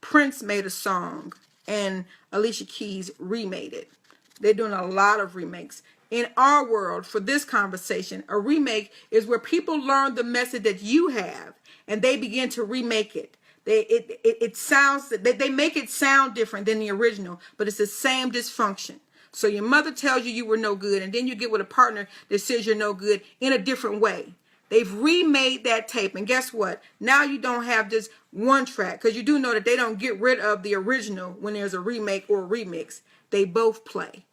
Prince made a song and Alicia Keys remade it. They're doing a lot of remakes. In our world, for this conversation, a remake is where people learn the message that you have and they begin to remake it. It sounds, they make it sound different than the original, but it's the same dysfunction. So your mother tells you were no good, and then you get with a partner that says you're no good in a different way. They've remade that tape, and guess what? Now you don't have just one track, because you do know that they don't get rid of the original when there's a remake or a remix. They both play.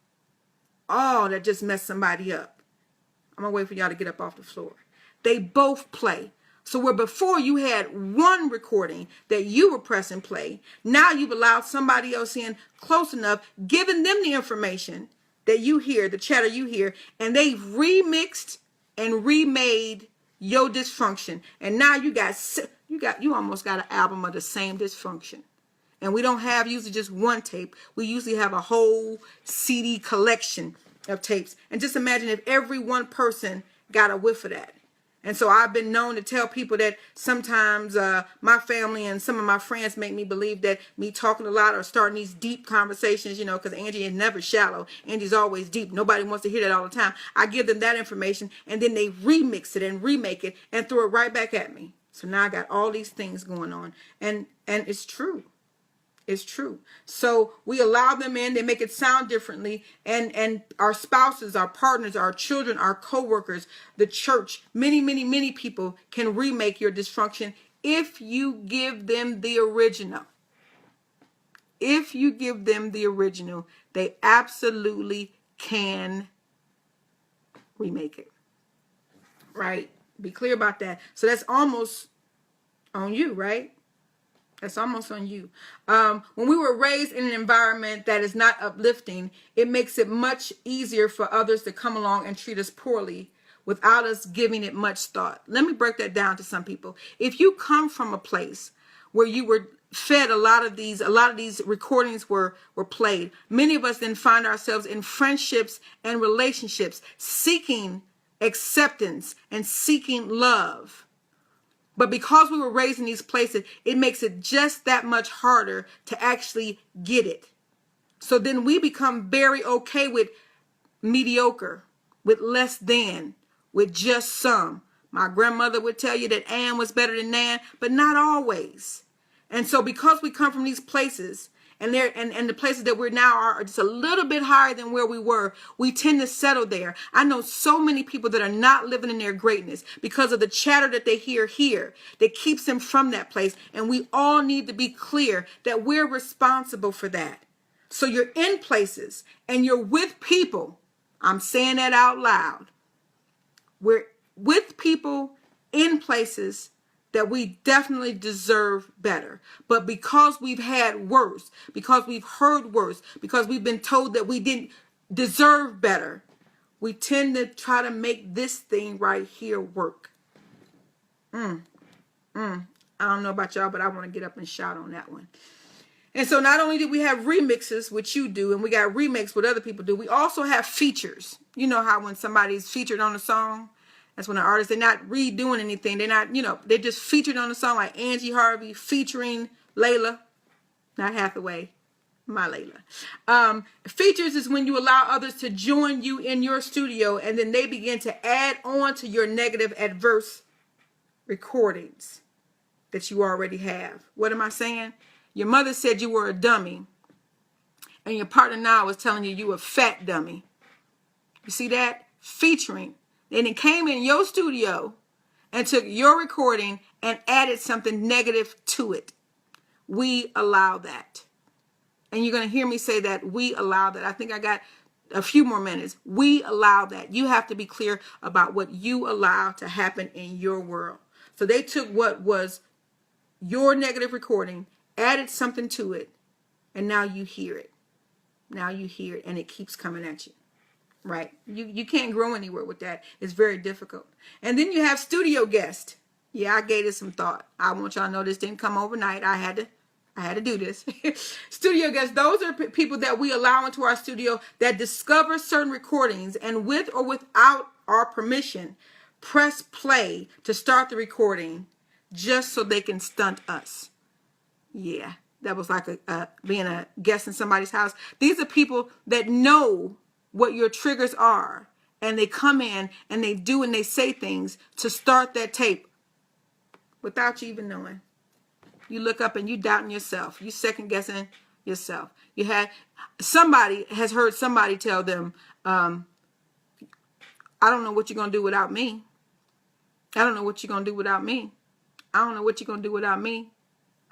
Oh, that just messed somebody up. I'm going to wait for y'all to get up off the floor. They both play. So where before you had one recording that you were pressing play, now you've allowed somebody else in close enough, giving them the information that you hear, the chatter you hear, and they've remixed and remade your dysfunction. And now you almost got an album of the same dysfunction. And we don't have usually just one tape. We usually have a whole CD collection of tapes. And just imagine if every one person got a whiff of that. And so I've been known to tell people that sometimes my family and some of my friends make me believe that me talking a lot or starting these deep conversations, you know, because Angie is never shallow. Angie's always deep. Nobody wants to hear that all the time. I give them that information and then they remix it and remake it and throw it right back at me. So now I got all these things going on. And it's true. It's true. So we allow them in, they make it sound differently, and our spouses, our partners, our children, our co-workers, the church, many people can remake your dysfunction if you give them the original. If you give them the original, they absolutely can remake it. Right? Be clear about that. So that's almost on you, right? That's almost on you. When we were raised in an environment that is not uplifting, it makes it much easier for others to come along and treat us poorly without us giving it much thought. Let me break that down to some people. If you come from a place where you were fed a lot of these recordings were played, many of us then find ourselves in friendships and relationships seeking acceptance and seeking love. But because we were raised in these places, it makes it just that much harder to actually get it. So then we become very okay with mediocre, with less than, with just some. My grandmother would tell you that Ann was better than Nan, but not always. And so because we come from these places, and the places that we're now are just a little bit higher than where we were, we tend to settle there. I know so many people that are not living in their greatness because of the chatter that they hear here that keeps them from that place. And we all need to be clear that we're responsible for that. So you're in places and you're with people. I'm saying that out loud. We're with people in places that we definitely deserve better. But because we've had worse, because we've heard worse, because we've been told that we didn't deserve better, we tend to try to make this thing right here work. I don't know about y'all, but I want to get up and shout on that one. And so not only do we have remixes, which you do, and we got remakes, what other people do, we also have features. You know how when somebody's featured on a song, that's when an artist, they're not redoing anything. They're not, they're just featured on a song, like Angie Harvey featuring Layla, not Hathaway, my Layla. Features is when you allow others to join you in your studio, and then they begin to add on to your negative adverse recordings that you already have. What am I saying? Your mother said you were a dummy, and your partner now is telling you you a fat dummy. You see that? Featuring. And it came in your studio and took your recording and added something negative to it. We allow that. And you're going to hear me say that we allow that. I think I got a few more minutes. We allow that. You have to be clear about what you allow to happen in your world. So they took what was your negative recording, added something to it, and now you hear it. Now you hear it, and it keeps coming at you. Right? You can't grow anywhere with that. It's very difficult. And then you have studio guests. Yeah, I gave it some thought. I want y'all to know this didn't come overnight. I had to do this. Studio guests, those are people that we allow into our studio that discover certain recordings and with or without our permission, press play to start the recording just so they can stunt us. Yeah, that was like being a guest in somebody's house. These are people that know what your triggers are, and they come in and they do and they say things to start that tape without you even knowing. You look up and you doubting yourself. You second guessing yourself. Somebody has heard somebody tell them, I don't know what you're going to do without me. I don't know what you're going to do without me. I don't know what you're going to do without me.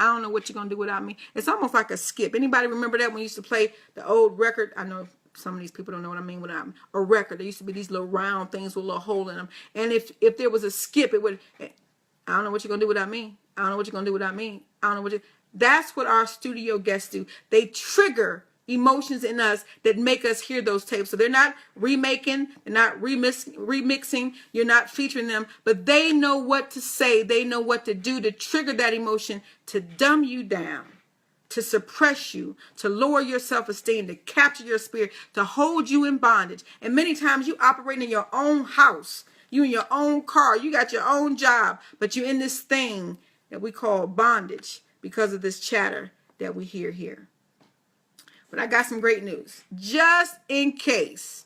I don't know what you're going to do without me. It's almost like a skip. Anybody remember that when we used to play the old record? I know some of these people don't know what I mean without a record. There used to be these little round things with a little hole in them. And if there was a skip, it would, I don't know what you're going to do without me. I don't know what you're going to do without me. I don't know that's what our studio guests do. They trigger emotions in us that make us hear those tapes. So they're not remaking, they're not remixing, you're not featuring them, but they know what to say. They know what to do to trigger that emotion, to dumb you down, to suppress you, to lower your self-esteem, to capture your spirit, to hold you in bondage. And many times you operate in your own house, you in your own car, you got your own job, but you're in this thing that we call bondage because of this chatter that we hear here. But I got some great news. Just in case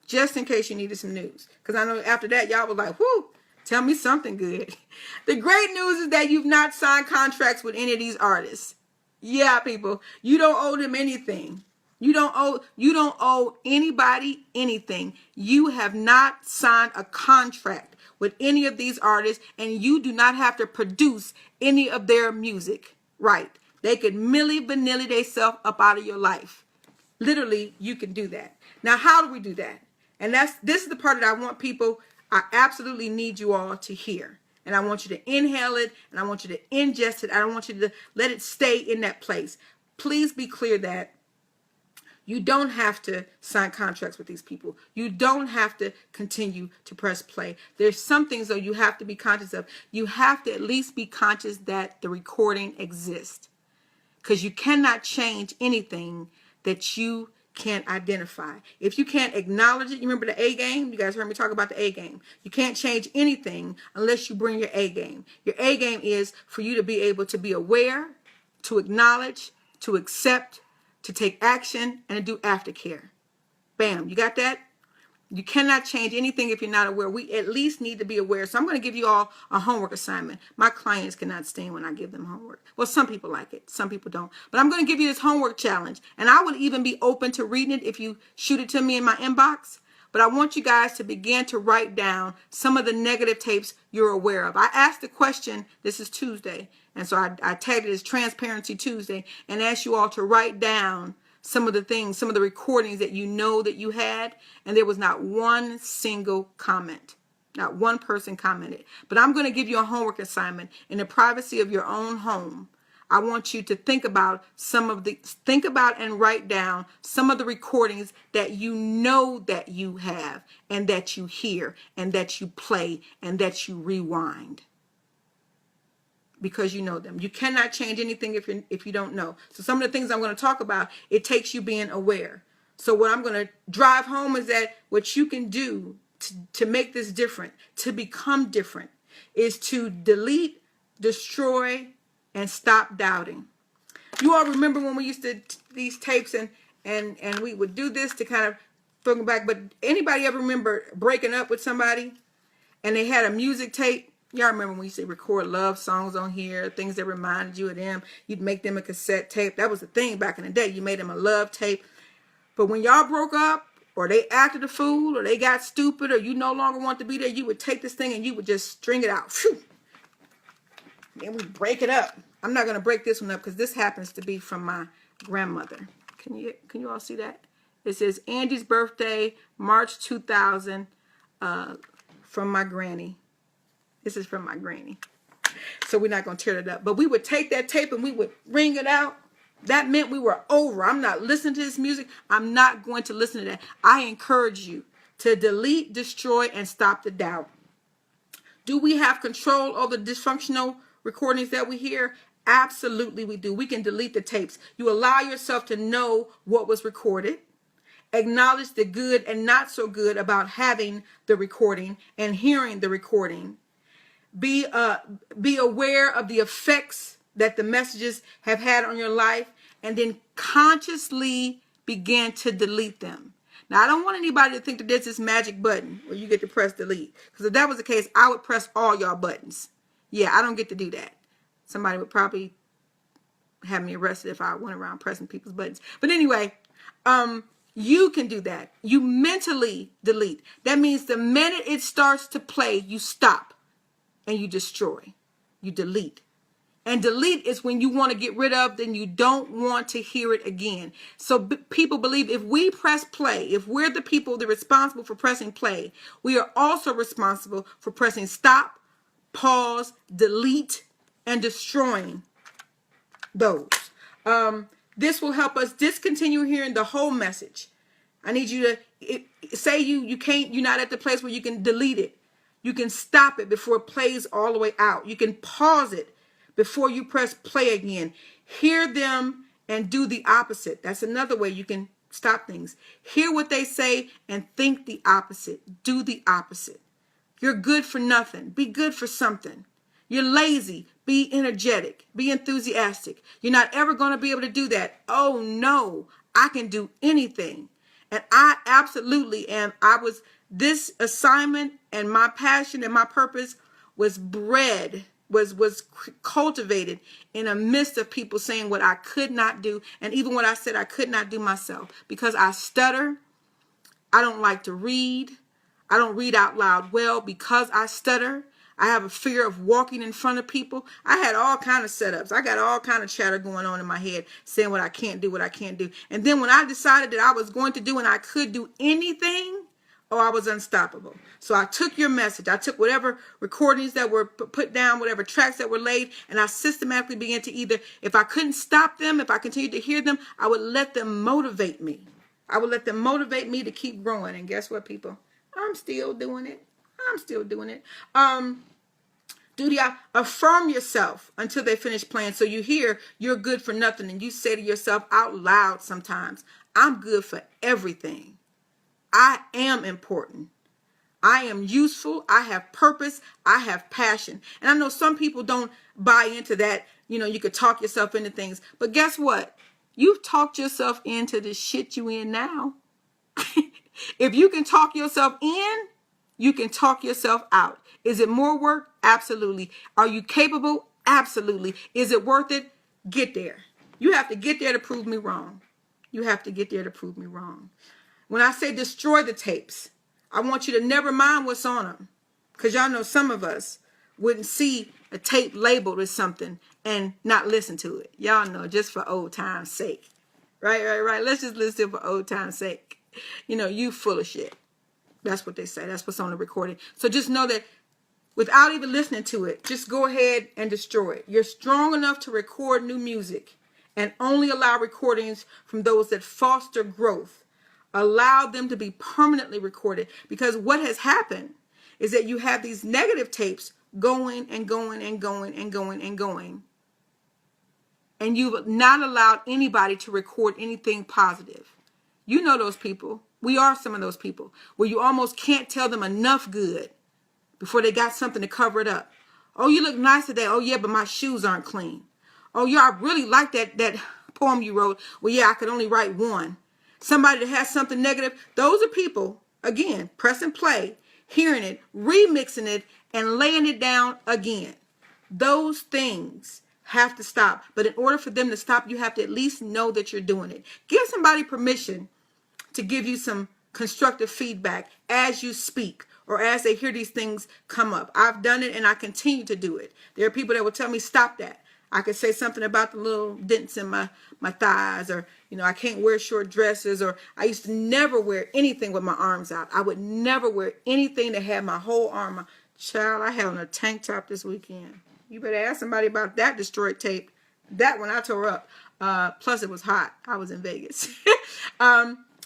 you needed some news. Because I know after that, y'all was like, whoo, tell me something good. The great news is that you've not signed contracts with any of these artists. Yeah, people, you don't owe them anything. You don't owe anybody anything. You have not signed a contract with any of these artists, and you do not have to produce any of their music. Right. They could milli vanilli themselves up out of your life. Literally, you can do that. Now, how do we do that? And this is the part that I want people, I absolutely need you all to hear. And I want you to inhale it, and I want you to ingest it. I don't want you to let it stay in that place. Please be clear that you don't have to sign contracts with these people. You don't have to continue to press play. There's some things, though, you have to be conscious of. You have to at least be conscious that the recording exists. Because you cannot change anything that you can't identify. If you can't acknowledge it, you remember the A game? You guys heard me talk about the A game. You can't change anything unless you bring your A game. Your A game is for you to be able to be aware, to acknowledge, to accept, to take action, and to do aftercare. Bam, you got that? You cannot change anything if you're not aware. We at least need to be aware. So I'm going to give you all a homework assignment. My clients cannot stand when I give them homework. Well, some people like it. Some people don't. But I'm going to give you this homework challenge. And I would even be open to reading it if you shoot it to me in my inbox. But I want you guys to begin to write down some of the negative tapes you're aware of. I asked the question, this is Tuesday, and so I tagged it as Transparency Tuesday, and asked you all to write down some of the things, some of the recordings that you know that you had, and there was not one single comment. Not one person commented. But I'm going to give you a homework assignment in the privacy of your own home. I want you to think about and write down some of the recordings that you know that you have, and that you hear, and that you play, and that you rewind. Because you know them. You cannot change anything if you don't know. So some of the things I'm going to talk about, it takes you being aware. So what I'm going to drive home is that what you can do to make this different, to become different, is to delete, destroy, and stop doubting. You all remember when we used to these tapes and we would do this to kind of throw them back. But anybody ever remember breaking up with somebody and they had a music tape? Y'all remember when we used to record love songs on here, things that reminded you of them. You'd make them a cassette tape. That was the thing back in the day. You made them a love tape. But when y'all broke up, or they acted a fool, or they got stupid, or you no longer want to be there, you would take this thing and you would just string it out. Phew. Then we break it up. I'm not going to break this one up because this happens to be from my grandmother. Can you all see that? It says Angie's birthday, March 2000, from my granny. This is from my granny. So we're not going to tear it up. But we would take that tape and we would ring it out. That meant we were over. I'm not listening to this music. I'm not going to listen to that. I encourage you to delete, destroy, and stop the doubt. Do we have control over the dysfunctional recordings that we hear? Absolutely we do. We can delete the tapes. You allow yourself to know what was recorded. Acknowledge the good and not so good about having the recording and hearing the recording. Be aware of the effects that the messages have had on your life, and then consciously begin to delete them. Now, I don't want anybody to think that there's this magic button where you get to press delete. Because if that was the case, I would press all y'all buttons. Yeah, I don't get to do that. Somebody would probably have me arrested if I went around pressing people's buttons. But anyway, you can do that. You mentally delete. That means the minute it starts to play, you stop and you destroy. You delete. And delete is when you want to get rid of, then you don't want to hear it again. So people believe if we press play, if we're the people that are responsible for pressing play, we are also responsible for pressing stop, pause, delete, and destroying those. This will help us discontinue hearing the whole message. I need you to say you're not at the place where you can delete it. You can stop it before it plays all the way out. You can pause it before you press play again. Hear them and do the opposite. That's another way you can stop things. Hear what they say and think the opposite. Do the opposite. You're good for nothing. Be good for something. You're lazy. Be energetic. Be enthusiastic. You're not ever going to be able to do that. Oh no, I can do anything. And I absolutely am. This assignment and my passion and my purpose was bred was cultivated in a midst of people saying what I could not do, and even what I said I could not do myself, because I stutter. I don't like to read. I don't read out loud well because I stutter. I have a fear of walking in front of people. I had all kind of setups. I got all kind of chatter going on in my head saying what I can't do, what I can't do. And then when I decided that I was going to do and I could do anything, oh, I was unstoppable. So I took your message. I took whatever recordings that were put down, whatever tracks that were laid, and I systematically began to either, if I couldn't stop them, if I continued to hear them, I would let them motivate me. I would let them motivate me to keep growing. And guess what, people? I'm still doing it. I'm still doing it. Affirm yourself until they finish playing. So you hear you're good for nothing, and you say to yourself out loud sometimes, I'm good for everything. I am important. I am useful. I have purpose. I have passion. And I know some people don't buy into that. You know, you could talk yourself into things. But guess what? You've talked yourself into the shit you in now. If you can talk yourself in, you can talk yourself out. Is it more work? Absolutely. Are you capable? Absolutely. Is it worth it? Get there. You have to get there to prove me wrong. You have to get there to prove me wrong. When I say destroy the tapes, I want you to never mind what's on them. Because y'all know some of us wouldn't see a tape labeled as something and not listen to it. Y'all know, just for old time's sake. Right. Let's just listen for old time's sake. You know, you full of shit. That's what they say. That's what's on the recording. So just know that without even listening to it, just go ahead and destroy it. You're strong enough to record new music and only allow recordings from those that foster growth. Allow them to be permanently recorded, because what has happened is that you have these negative tapes going and going and going and going and going. And you've not allowed anybody to record anything positive. You know those people. We are some of those people where you almost can't tell them enough good before they got something to cover it up. Oh, you look nice today. Oh, yeah, but my shoes aren't clean. Oh, yeah, I really like that poem you wrote. Well, yeah, I could only write one. Somebody that has something negative. Those are people, again, press and play, hearing it, remixing it, and laying it down again. Those things have to stop. But in order for them to stop, you have to at least know that you're doing it. Give somebody permission to give you some constructive feedback as you speak or as they hear these things come up. I've done it and I continue to do it. There are people that will tell me, stop that. I could say something about the little dents in my thighs, or, you know, I can't wear short dresses, or I used to never wear anything with my arms out. I would never wear anything that had my whole arm out. Child, I had on a tank top this weekend. You better ask somebody about that destroyed tape. That one I tore up. Plus it was hot. I was in Vegas.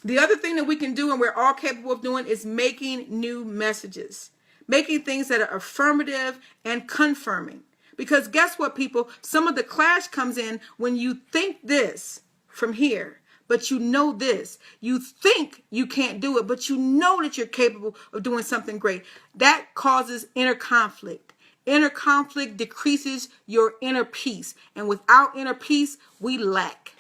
The other thing that we can do, and we're all capable of doing, is making new messages. Making things that are affirmative and confirming. Because guess what, people? Some of the clash comes in when you think this from here, but you know this. You think you can't do it, but you know that you're capable of doing something great. That causes inner conflict. Inner conflict decreases your inner peace. And without inner peace, we lack.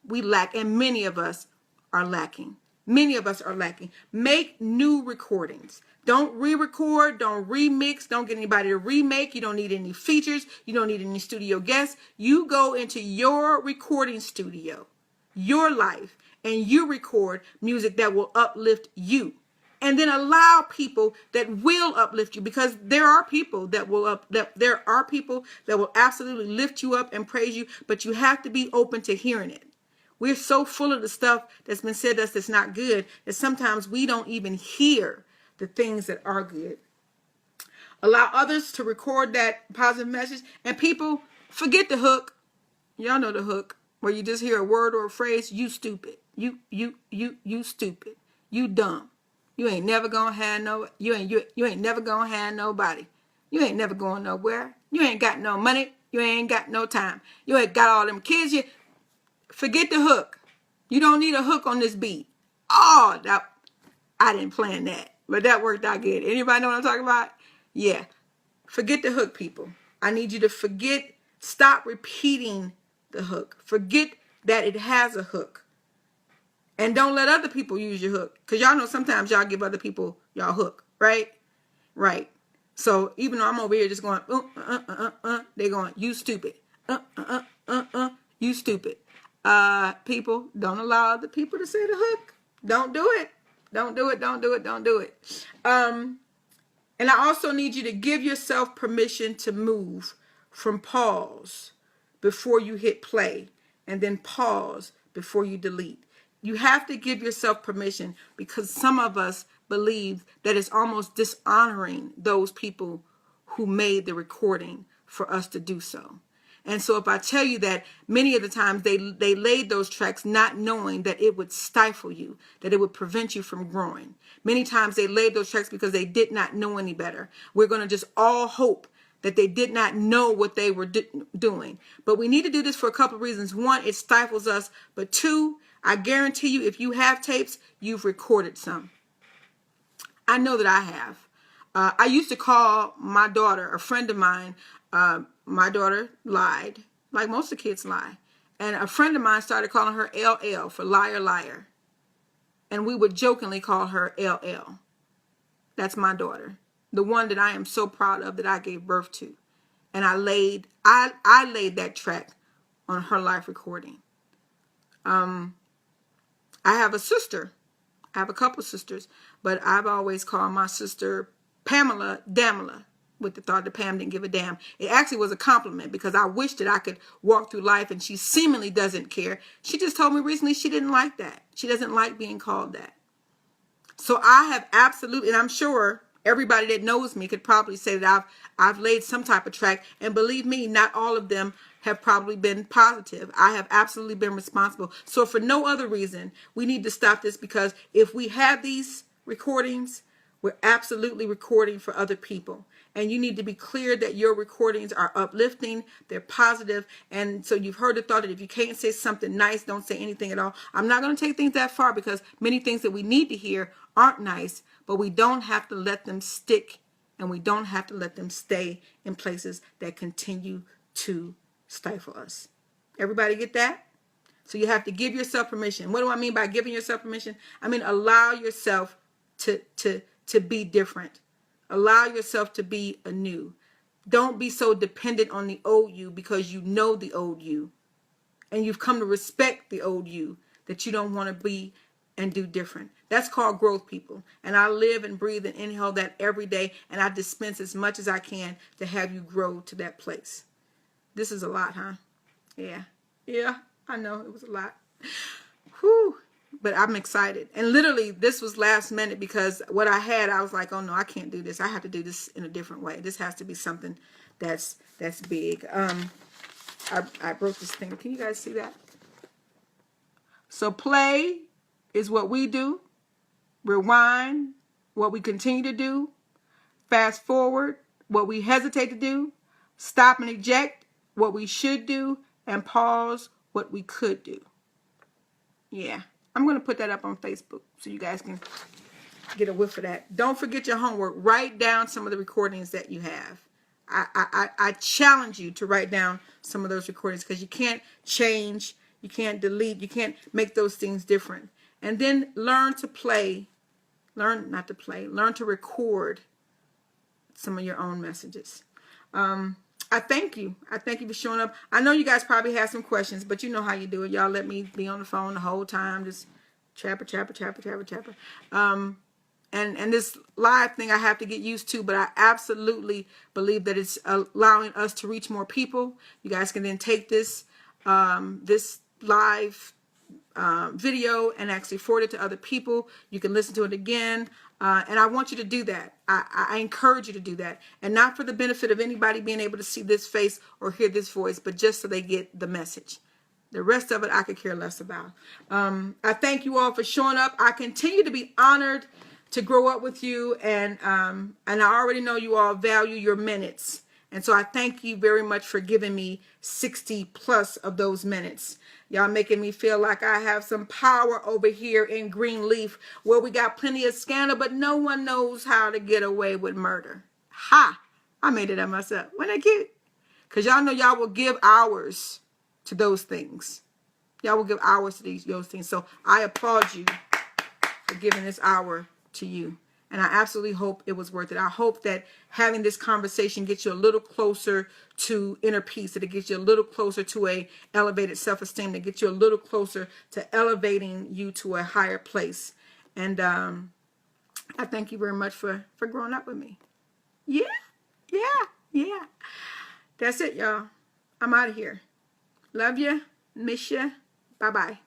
We lack, and many of us are lacking. Many of us are lacking. Make new recordings. Don't re-record, don't remix, don't get anybody to remake. You don't need any features. You don't need any studio guests. You go into your recording studio, your life, and you record music that will uplift you. And then allow people that will uplift you, because there are people that will absolutely lift you up and praise you, but you have to be open to hearing it. We're so full of the stuff that's been said to us that's not good that sometimes we don't even hear the things that are good. Allow others to record that positive message. And people, forget the hook. Y'all know the hook, where you just hear a word or a phrase. You stupid. You stupid. You dumb. You ain't never gonna have no. You ain't never gonna have nobody. You ain't never going nowhere. You ain't got no money. You ain't got no time. You ain't got all them kids. Forget the hook. You don't need a hook on this beat. Oh, I didn't plan that, but that worked out good. Anybody know what I'm talking about? Yeah. Forget the hook, people. I need you to stop repeating the hook. Forget that it has a hook. And don't let other people use your hook. Because y'all know sometimes y'all give other people y'all hook, right? Right. So even though I'm over here just going, they're going, you stupid. You stupid. People, don't allow other people to say the hook. Don't do it. Don't do it. Don't do it. Don't do it. And I also need you to give yourself permission to move from pause before you hit play, and then pause before you delete. You have to give yourself permission, because some of us believe that it's almost dishonoring those people who made the recording for us to do so. And so if I tell you that many of the times they laid those tracks not knowing that it would stifle you, that it would prevent you from growing. Many times they laid those tracks because they did not know any better. We're going to just all hope that they did not know what they were doing. But we need to do this for a couple of reasons. One, it stifles us. But two, I guarantee you, if you have tapes, you've recorded some. I know that I have. I used to call my daughter, a friend of mine, my daughter lied, like most of the kids lie. And a friend of mine started calling her LL for liar, liar. And we would jokingly call her LL. That's my daughter. The one that I am so proud of that I gave birth to. And I laid that track on her life recording. I have a sister. I have a couple sisters, but I've always called my sister Pamela Damela, with the thought that Pam didn't give a damn. It actually was a compliment, because I wish that I could walk through life and she seemingly doesn't care. She just told me recently she didn't like that. She doesn't like being called that. So I have absolutely, and I'm sure everybody that knows me could probably say that I've laid some type of track, and believe me, not all of them have probably been positive. I have absolutely been responsible. So for no other reason, we need to stop this, because if we have these recordings, we're absolutely recording for other people. And you need to be clear that your recordings are uplifting, they're positive. And so you've heard the thought that if you can't say something nice, don't say anything at all. I'm not going to take things that far, because many things that we need to hear aren't nice, but we don't have to let them stick, and we don't have to let them stay in places that continue to stifle us. Everybody get that? So you have to give yourself permission. What do I mean by giving yourself permission? I mean, allow yourself to be different. Allow yourself to be anew. Don't be so dependent on the old you, because you know the old you, and you've come to respect the old you, that you don't want to be and do different. That's called growth, people. And I live and breathe and inhale that every day, and I dispense as much as I can to have you grow to that place. This is a lot, huh? Yeah, I know it was a lot. Whew. But I'm excited. And literally, this was last minute, because what I had, I was like, oh no, I can't do this. I have to do this in a different way. This has to be something that's big. I broke this thing. Can you guys see that? So play is what we do. Rewind, what we continue to do. Fast forward, what we hesitate to do. Stop and eject, what we should do. And pause, what we could do. Yeah. I'm going to put that up on Facebook so you guys can get a whiff of that. Don't forget your homework. Write down some of the recordings that you have. I challenge you to write down some of those recordings, because you can't change, you can't delete, you can't make those things different. And then learn to play, learn to record some of your own messages. I thank you. I thank you for showing up. I know you guys probably have some questions, but you know how you do it. Y'all let me be on the phone the whole time, just chapper. And this live thing I have to get used to, but I absolutely believe that it's allowing us to reach more people. You guys can then take this this live video and actually forward it to other people. You can listen to it again. And I want you to do that. I encourage you to do that. And not for the benefit of anybody being able to see this face or hear this voice, but just so they get the message. The rest of it I could care less about. I thank you all for showing up. I continue to be honored to grow up with you. And I already know you all value your minutes. And so I thank you very much for giving me 60 plus of those minutes. Y'all making me feel like I have some power over here in Greenleaf, where we got plenty of scandal, but no one knows how to get away with murder. Ha! I made it up myself. Wasn't that cute? Because y'all know y'all will give hours to those things. Y'all will give hours to those things. So I applaud you for giving this hour to you. And I absolutely hope it was worth it. I hope that having this conversation gets you a little closer to inner peace, that it gets you a little closer to a elevated self-esteem, that gets you a little closer to elevating you to a higher place. And I thank you very much for growing up with me. Yeah. That's it, y'all. I'm out of here. Love you. Miss you. Bye-bye.